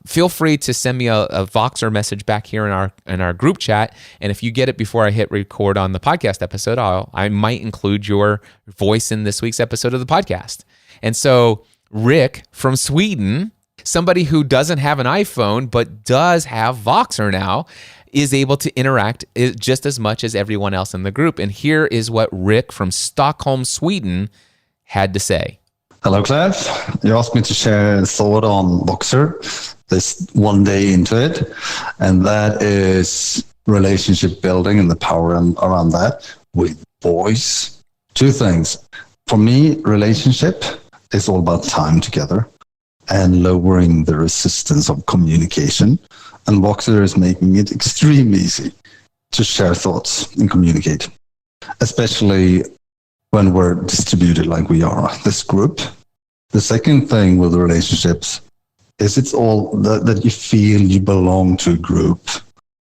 feel free to send me a Voxer message back here in our group chat. And if you get it before I hit record on the podcast episode, I might include your voice in this week's episode of the podcast. And so Rick from Sweden, somebody who doesn't have an iPhone but does have Voxer now, is able to interact just as much as everyone else in the group. And here is what Rick from Stockholm, Sweden had to say. Hello, Cliff. You asked me to share a thought on Voxer this one day into it, and that is relationship building and the power around that with voice. Two things. For me, relationship is all about time together and lowering the resistance of communication. And Voxer is making it extremely easy to share thoughts and communicate, especially when we're distributed like we are, this group. The second thing with relationships is it's all that you feel you belong to a group.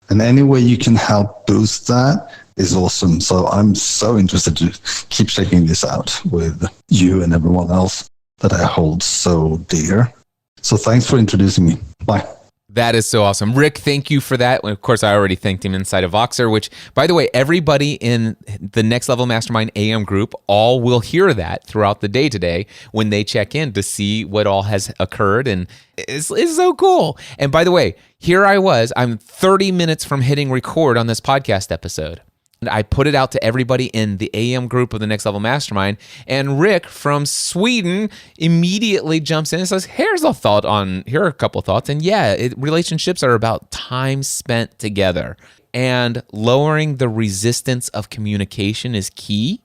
And any way you can help boost that is awesome. So I'm so interested to keep checking this out with you and everyone else that I hold so dear. So thanks for introducing me. Bye. That is so awesome. Rick, thank you for that. Of course, I already thanked him inside of Voxer, which, by the way, everybody in the Next Level Mastermind AM group all will hear that throughout the day today when they check in to see what all has occurred. And it's so cool. And by the way, here I'm 30 minutes from hitting record on this podcast episode. And I put it out to everybody in the AM group of the Next Level Mastermind. And Rick from Sweden immediately jumps in and says, here are a couple thoughts. And yeah, relationships are about time spent together. And lowering the resistance of communication is key.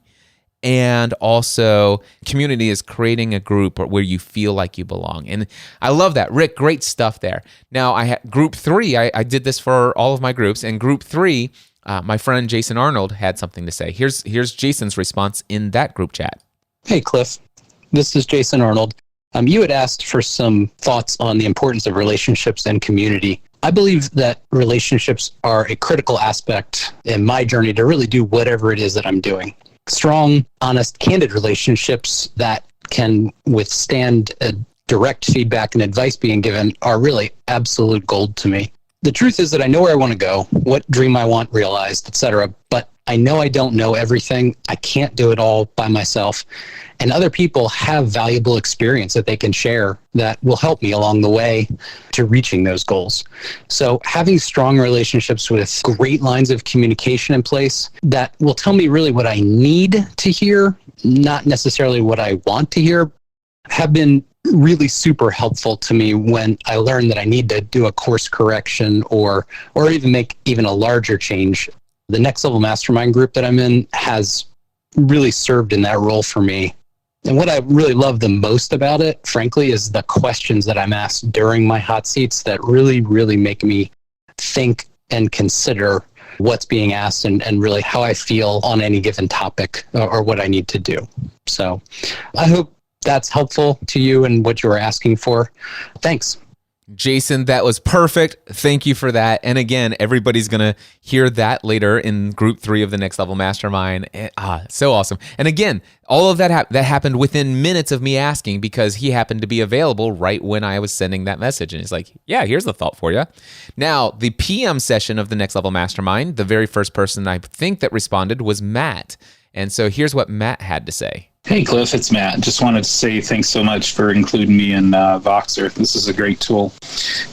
And also, community is creating a group where you feel like you belong. And I love that. Rick, great stuff there. Now, I had group 3. I did this for all of my groups. And group 3, my friend Jason Arnold had something to say. Here's Jason's response in that group chat. Hey, Cliff. This is Jason Arnold. You had asked for some thoughts on the importance of relationships and community. I believe that relationships are a critical aspect in my journey to really do whatever it is that I'm doing. Strong, honest, candid relationships that can withstand direct feedback and advice being given are really absolute gold to me. The truth is that I know where I want to go, what dream I want realized, etc. But I know I don't know everything. I can't do it all by myself. And other people have valuable experience that they can share that will help me along the way to reaching those goals. So having strong relationships with great lines of communication in place that will tell me really what I need to hear, not necessarily what I want to hear, have been really super helpful to me when I learned that I need to do a course correction or even make even a larger change. The Next Level Mastermind group that I'm in has really served in that role for me. And what I really love the most about it, frankly, is the questions that I'm asked during my hot seats that really, really make me think and consider what's being asked and really how I feel on any given topic or what I need to do. So I hope that's helpful to you and what you were asking for. Thanks. Jason, that was perfect. Thank you for that. And again, everybody's going to hear that later in group 3 of the Next Level Mastermind. So awesome. And again, all of that happened within minutes of me asking because he happened to be available right when I was sending that message. And he's like, yeah, here's the thought for you. Now, the PM session of the Next Level Mastermind, the very first person I think that responded was Matt. And so here's what Matt had to say. Hey, Cliff, it's Matt. Just wanted to say thanks so much for including me in Voxer. This is a great tool.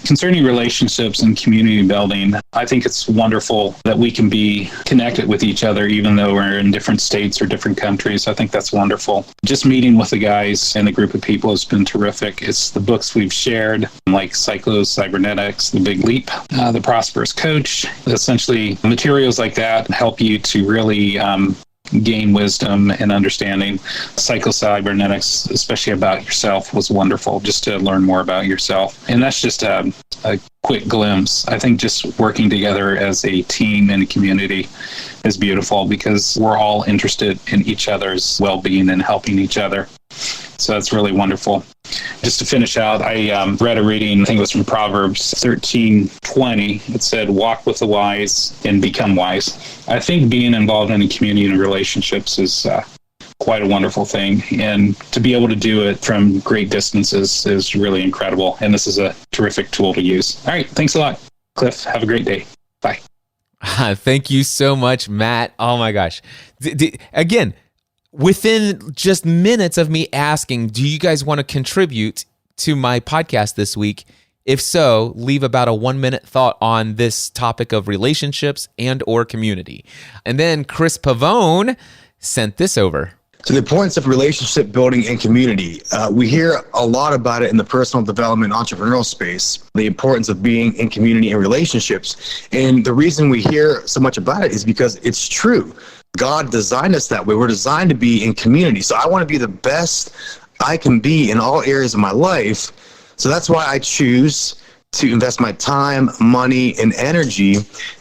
Concerning relationships and community building, I think it's wonderful that we can be connected with each other even though we're in different states or different countries. I think that's wonderful. Just meeting with the guys and the group of people has been terrific. It's the books we've shared, like Cyclo Cybernetics, The Big Leap, The Prosperous Coach. Essentially, materials like that help you to really gain wisdom and understanding. Psycho-cybernetics, especially about yourself, was wonderful, just to learn more about yourself. And that's just a quick glimpse. I think just working together as a team and a community is beautiful because we're all interested in each other's well-being and helping each other. So that's really wonderful. Just to finish out, I read a reading, I think it was from Proverbs 13:20. It said, walk with the wise and become wise. I think being involved in a community and relationships is quite a wonderful thing. And to be able to do it from great distances is really incredible. And this is a terrific tool to use. All right. Thanks a lot, Cliff. Have a great day. Bye. Thank you so much, Matt. Oh my gosh. Again, within just minutes of me asking, do you guys want to contribute to my podcast this week? If so, leave about a 1-minute thought on this topic of relationships and or community. And then Chris Pavone sent this over. So the importance of relationship building and community. We hear a lot about it in the personal development entrepreneurial space, the importance of being in community and relationships. And the reason we hear so much about it is because it's true. God designed us that way. We're designed to be in community. So I want to be the best I can be in all areas of my life. So that's why I choose to invest my time, money, and energy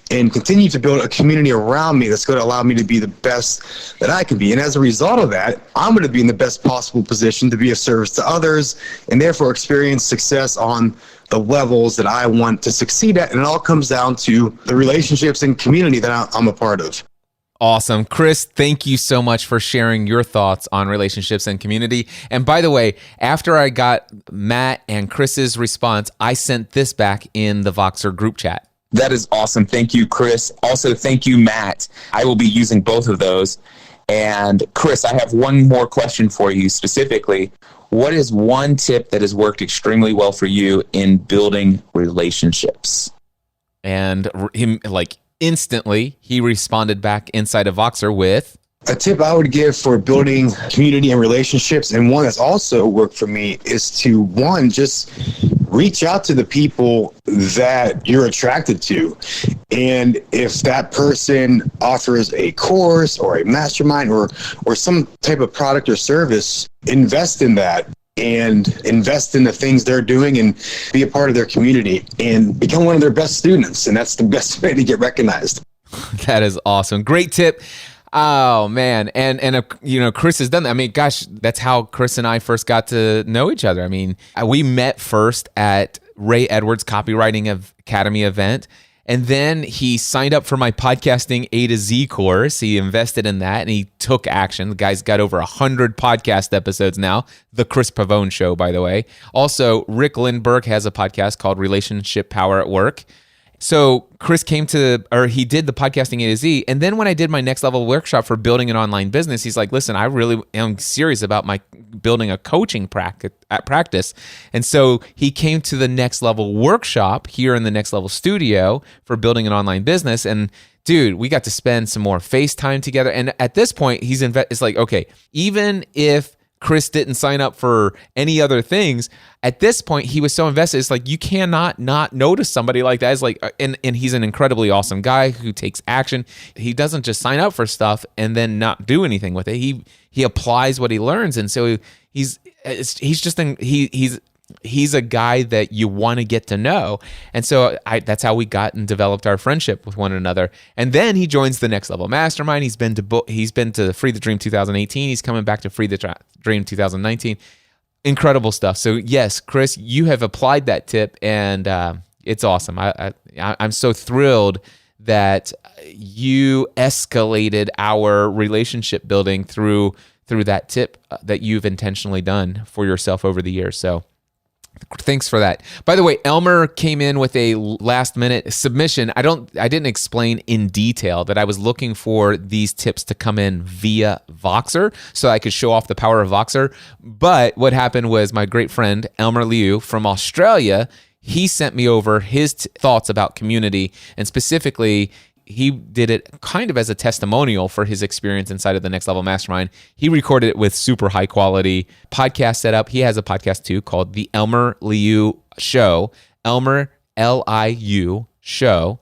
and continue to build a community around me that's going to allow me to be the best that I can be. And as a result of that, I'm going to be in the best possible position to be of service to others and therefore experience success on the levels that I want to succeed at. And it all comes down to the relationships and community that I'm a part of. Awesome. Chris, thank you so much for sharing your thoughts on relationships and community. And by the way, after I got Matt and Chris's response, I sent this back in the Voxer group chat. That is awesome. Thank you, Chris. Also, thank you, Matt. I will be using both of those. And Chris, I have one more question for you specifically. What is one tip that has worked extremely well for you in building relationships? And him, instantly, he responded back inside of Voxer with a tip I would give for building community and relationships, and one that's also worked for me, is to, one, just reach out to the people that you're attracted to. And if that person offers a course or a mastermind or some type of product or service, invest in that and invest in the things they're doing and be a part of their community and become one of their best students. And that's the best way to get recognized. That is awesome. Great tip. Oh man. And Chris has done that. I mean, gosh, that's how Chris and I first got to know each other. I mean, we met first at Ray Edwards Copywriting Academy event. And then he signed up for my podcasting A to Z course. He invested in that and he took action. The guy's got over 100 podcast episodes now. The Chris Pavone Show, by the way. Also, Rick Lindbergh has a podcast called Relationship Power at Work. So Chris he did the podcasting A to Z. And then when I did my next level workshop for building an online business, he's like, listen, I really am serious about building a coaching practice. And so he came to the next level workshop here in the next level studio for building an online business. And dude, we got to spend some more FaceTime together. And at this point, it's like, okay, even if Chris didn't sign up for any other things, at this point, he was so invested. It's like, you cannot not notice somebody like that. It's like, and he's an incredibly awesome guy who takes action. He doesn't just sign up for stuff and then not do anything with it. He applies what he learns. And so he's a guy that you want to get to know. And so that's how we got and developed our friendship with one another. And then he joins the Next Level Mastermind. He's been to Free the Dream 2018. He's coming back to Free the Dream 2019. Incredible stuff. So yes, Chris, you have applied that tip and it's awesome. I'm so thrilled that you escalated our relationship building through that tip that you've intentionally done for yourself over the years. So thanks for that. By the way, Elmer came in with a last-minute submission. I didn't explain in detail that I was looking for these tips to come in via Voxer so I could show off the power of Voxer. But what happened was my great friend Elmer Liu from Australia, he sent me over his thoughts about community, and specifically, he did it kind of as a testimonial for his experience inside of the Next Level Mastermind. He recorded it with super high quality podcast setup. He has a podcast too called The Elmer Liu Show. Elmer, Liu Show.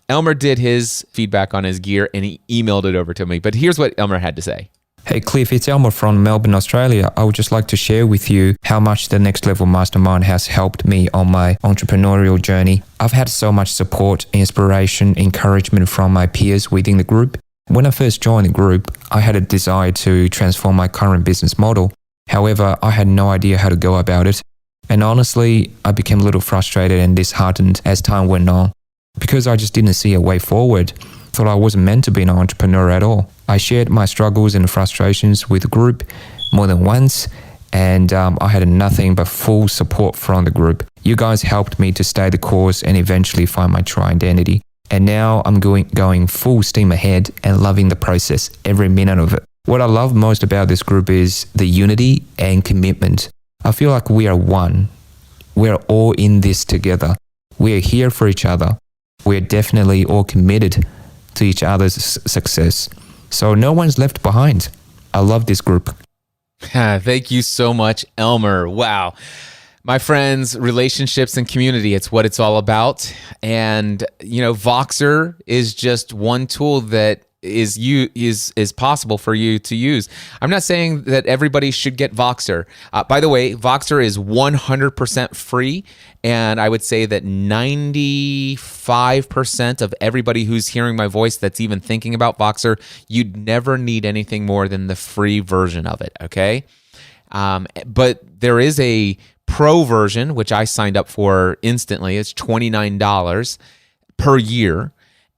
Elmer did his feedback on his gear and he emailed it over to me. But here's what Elmer had to say. Hey Cliff, it's Elmer from Melbourne, Australia. I would just like to share with you how much the Next Level Mastermind has helped me on my entrepreneurial journey. I've had so much support, inspiration, encouragement from my peers within the group. When I first joined the group, I had a desire to transform my current business model. However, I had no idea how to go about it. And honestly, I became a little frustrated and disheartened as time went on because I just didn't see a way forward. Thought I wasn't meant to be an entrepreneur at all. I shared my struggles and frustrations with the group more than once, and I had nothing but full support from the group. You guys helped me to stay the course and eventually find my true identity. And now I'm going full steam ahead and loving the process, every minute of it. What I love most about this group is the unity and commitment. I feel like we are one. We're all in this together. We are here for each other. We're definitely all committed to each other's success. So no one's left behind. I love this group. Thank you so much, Elmer. Wow. My friends, relationships and community, it's what it's all about. And, Voxer is just one tool that is possible for you to use. I'm not saying that everybody should get Voxer. By the way, Voxer is 100% free, and I would say that 95% of everybody who's hearing my voice that's even thinking about Voxer, you'd never need anything more than the free version of it, okay? But there is a pro version, which I signed up for instantly. It's $29 per year.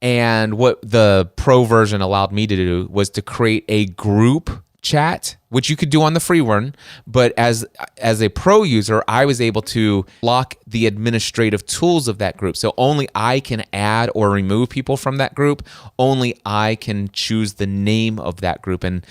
And what the pro version allowed me to do was to create a group chat, which you could do on the free one. But as a pro user, I was able to lock the administrative tools of that group. So only I can add or remove people from that group. Only I can choose the name of that group. And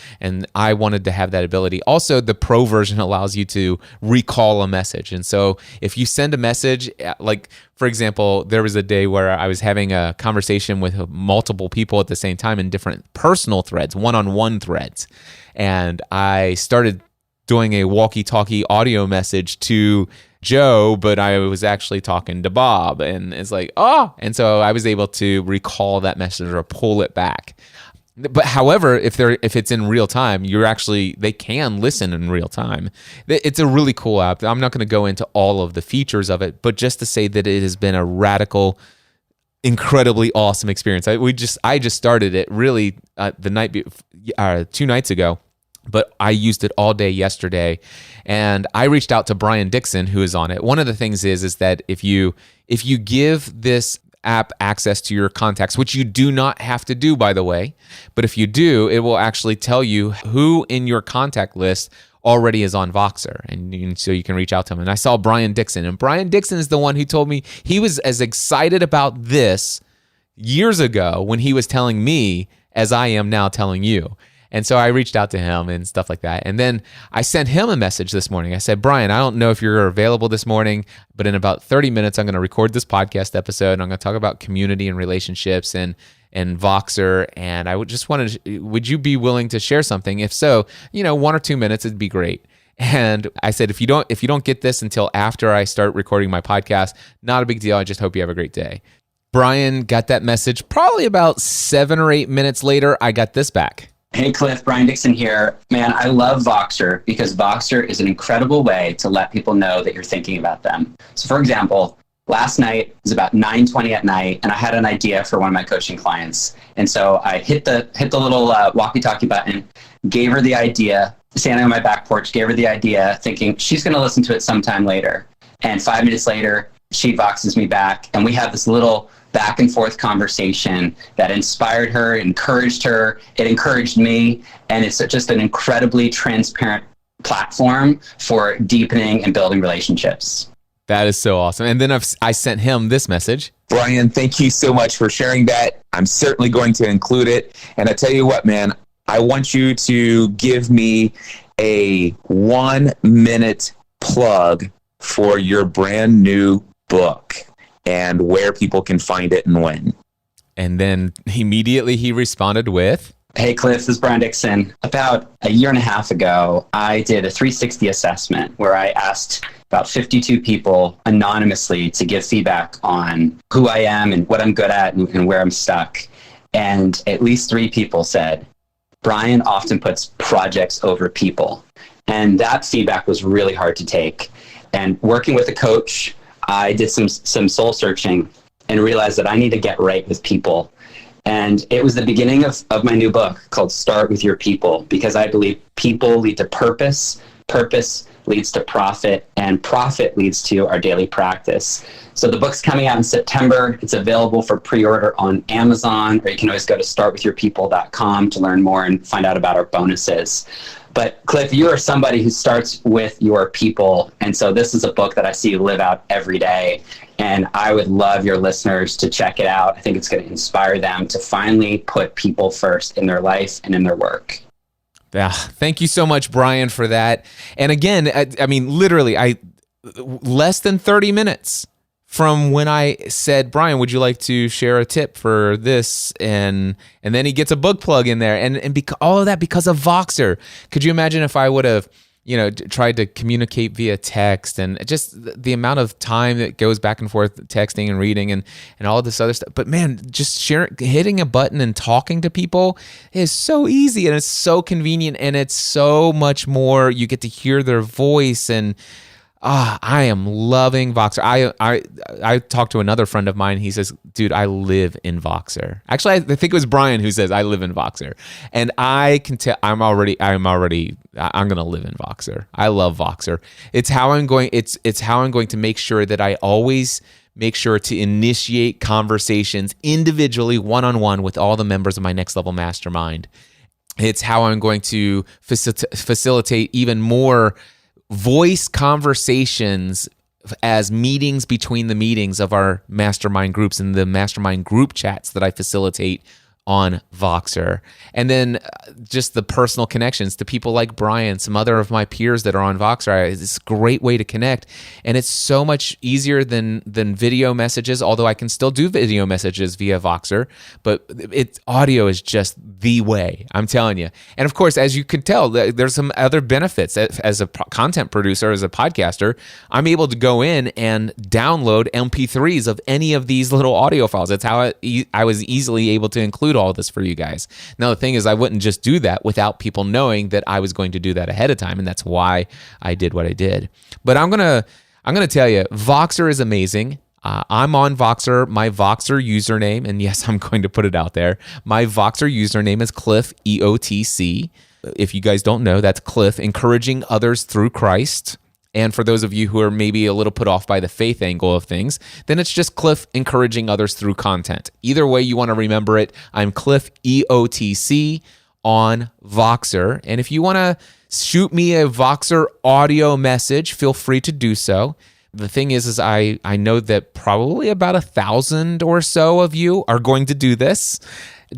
I wanted to have that ability. Also, the pro version allows you to recall a message. And so if you send a message, like, for example, there was a day where I was having a conversation with multiple people at the same time in different personal threads, one-on-one threads. And I started doing a walkie-talkie audio message to Joe, but I was actually talking to Bob. And it's like, and so I was able to recall that message or pull it back. But however, if it's in real time, they can listen in real time. It's a really cool app. I'm not going to go into all of the features of it, but just to say that it has been a radical, incredibly awesome experience. I just started it really the night 2 nights ago, but I used it all day yesterday, and I reached out to Brian Dixon, who is on it. One of the things is that if you give this app access to your contacts, which you do not have to do, by the way, but if you do, it will actually tell you who in your contact list already is on Voxer, and so you can reach out to him. And I saw Brian Dixon, and Brian Dixon is the one who told me he was as excited about this years ago when he was telling me as I am now telling you. And so I reached out to him and stuff like that. And then I sent him a message this morning. I said, Brian, I don't know if you're available this morning, but in about 30 minutes, I'm going to record this podcast episode, and I'm going to talk about community and relationships and Voxer. And I would you be willing to share something? If so, 1 or 2 minutes, it'd be great. And I said, if you don't get this until after I start recording my podcast, not a big deal. I just hope you have a great day. Brian got that message. Probably about 7 or 8 minutes later, I got this back. Hey Cliff, Brian Dixon here. Man, I love Voxer because Voxer is an incredible way to let people know that you're thinking about them. So for example, last night, it was about 9:20 at night, and I had an idea for one of my coaching clients. And so I hit the little walkie-talkie button, gave her the idea, standing on my back porch, gave her the idea, thinking she's going to listen to it sometime later. And 5 minutes later, she Voxes me back, and we have this little back and forth conversation that inspired her, encouraged her, it encouraged me, and it's just an incredibly transparent platform for deepening and building relationships. That is so awesome. And then I sent him this message. Brian, thank you so much for sharing that. I'm certainly going to include it. And I tell you what, man, I want you to give me a 1-minute plug for your brand new book and where people can find it and when. And then immediately he responded with, Hey, Cliff, this is Brian Dixon. About a year and a half ago, I did a 360 assessment where I asked about 52 people anonymously to give feedback on who I am and what I'm good at and where I'm stuck. And at least 3 people said, Brian often puts projects over people. And that feedback was really hard to take. And working with a coach, I did some soul searching and realized that I need to get right with people. And it was the beginning of my new book called Start With Your People, because I believe people lead to purpose, purpose leads to profit, and profit leads to our daily practice. So the book's coming out in September. It's available for pre-order on Amazon, or you can always go to startwithyourpeople.com to learn more and find out about our bonuses. But Cliff, you are somebody who starts with your people. And so this is a book that I see you live out every day. And I would love your listeners to check it out. I think it's going to inspire them to finally put people first in their life and in their work. Yeah, thank you so much, Brian, for that. And again, I mean, literally, less than 30 minutes from when I said, Brian, would you like to share a tip for this? And then he gets a book plug in there. And all of that because of Voxer. Could you imagine if I would have, tried to communicate via text, and just the amount of time that goes back and forth texting and reading and all this other stuff. But man, just hitting a button and talking to people is so easy, and it's so convenient, and it's so much more. You get to hear their voice, and I am loving Voxer. I talked to another friend of mine. He says, dude, I live in Voxer. Actually, I think it was Brian who says I live in Voxer. And I can tell I'm going to live in Voxer. I love Voxer. It's how I'm going to make sure that I always make sure to initiate conversations individually, one-on-one with all the members of my Next Level Mastermind. It's how I'm going to facilitate even more voice conversations as meetings between the meetings of our mastermind groups and the mastermind group chats that I facilitate on Voxer. And then just the personal connections to people like Brian, some other of my peers that are on Voxer. It's a great way to connect. And it's so much easier than video messages, although I can still do video messages via Voxer. But audio is just the way, I'm telling you. And of course, as you could tell, there's some other benefits. As a content producer, as a podcaster, I'm able to go in and download MP3s of any of these little audio files. That's how I was easily able to include all this for you guys. Now, the thing is, I wouldn't just do that without people knowing that I was going to do that ahead of time, and that's why I did what I did. But I'm gonna tell you, Voxer is amazing. I'm on Voxer. My Voxer username, and yes, I'm going to put it out there. My Voxer username is Cliff, EOTC. If you guys don't know, that's Cliff, encouraging others through Christ. And for those of you who are maybe a little put off by the faith angle of things, then it's just Cliff encouraging others through content. Either way you want to remember it, I'm Cliff EOTC on Voxer. And if you want to shoot me a Voxer audio message, feel free to do so. The thing is I know that probably about 1,000 or so of you are going to do this.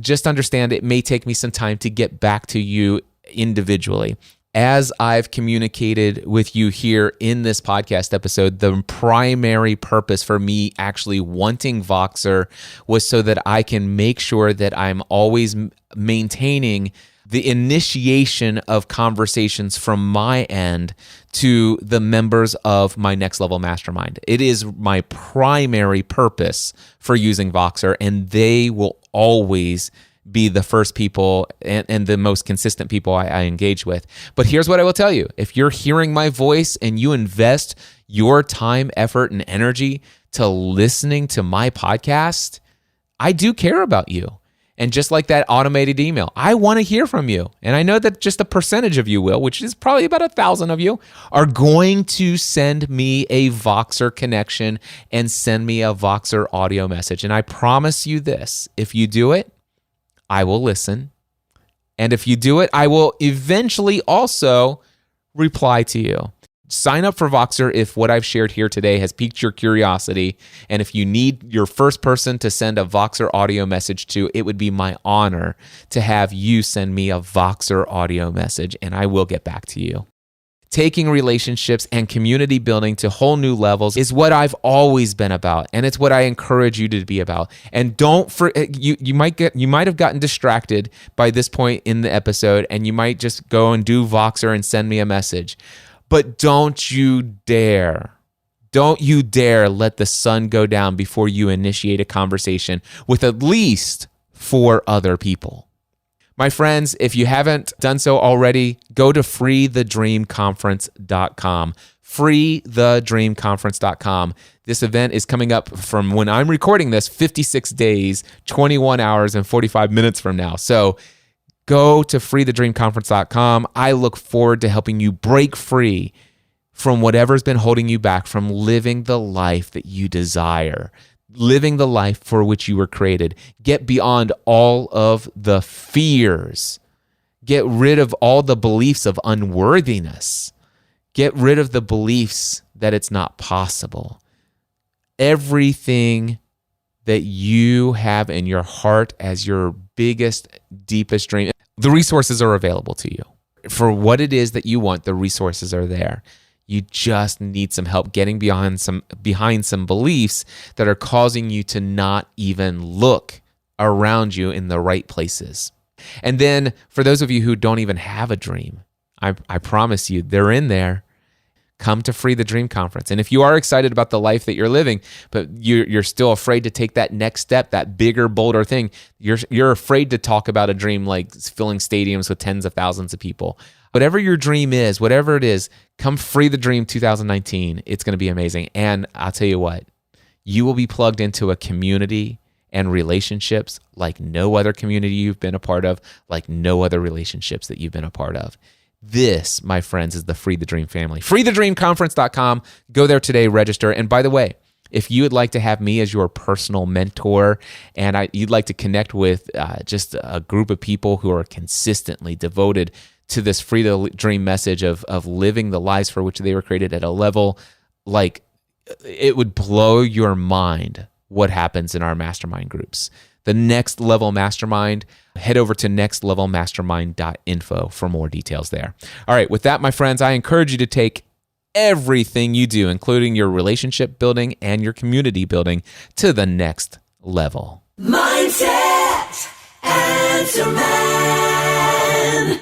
Just understand it may take me some time to get back to you individually. As I've communicated with you here in this podcast episode, the primary purpose for me actually wanting Voxer was so that I can make sure that I'm always maintaining the initiation of conversations from my end to the members of my Next Level Mastermind. It is my primary purpose for using Voxer, and they will always be the first people and the most consistent people I engage with. But here's what I will tell you. If you're hearing my voice and you invest your time, effort, and energy to listening to my podcast, I do care about you. And just like that automated email, I want to hear from you. And I know that just a percentage of you will, which is probably about 1,000 of you, are going to send me a Voxer connection and send me a Voxer audio message. And I promise you this, if you do it, I will listen. And if you do it, I will eventually also reply to you. Sign up for Voxer if what I've shared here today has piqued your curiosity. And if you need your first person to send a Voxer audio message to, it would be my honor to have you send me a Voxer audio message, and I will get back to you. taking relationships and community building to whole new levels is what I've always been about, and it's what I encourage you to be about. And you might have gotten distracted by this point in the episode, and you might just go and do Voxer and send me a message. But don't you dare let the sun go down before you initiate a conversation with at least 4 other people. My friends, if you haven't done so already, go to freethedreamconference.com. freethedreamconference.com. This event is coming up from when I'm recording this, 56 days, 21 hours, and 45 minutes from now. So go to freethedreamconference.com. I look forward to helping you break free from whatever's been holding you back from living the life that you desire, living the life for which you were created. Get beyond all of the fears. Get rid of all the beliefs of unworthiness. Get rid of the beliefs that it's not possible. Everything that you have in your heart as your biggest, deepest dream, the resources are available to you. For what it is that you want, the resources are there. You just need some help getting behind some beliefs that are causing you to not even look around you in the right places. And then for those of you who don't even have a dream, I promise you they're in there. Come to Free the Dream Conference. And if you are excited about the life that you're living, but you're still afraid to take that next step, that bigger, bolder thing, you're afraid to talk about a dream like filling stadiums with tens of thousands of people. Whatever your dream is, whatever it is, come Free the Dream 2019. It's going to be amazing. And I'll tell you what, you will be plugged into a community and relationships like no other community you've been a part of, like no other relationships that you've been a part of. This, my friends, is the Free the Dream family. freethedreamconference.com. Go there today, register. And by the way, if you would like to have me as your personal mentor and you'd like to connect with just a group of people who are consistently devoted to this Free the Dream message of living the lives for which they were created at a level like it would blow your mind what happens in our mastermind groups. The Next Level Mastermind, head over to nextlevelmastermind.info for more details there. All right, with that, my friends, I encourage you to take everything you do, including your relationship building and your community building, to the next level. Mindset Answer Man.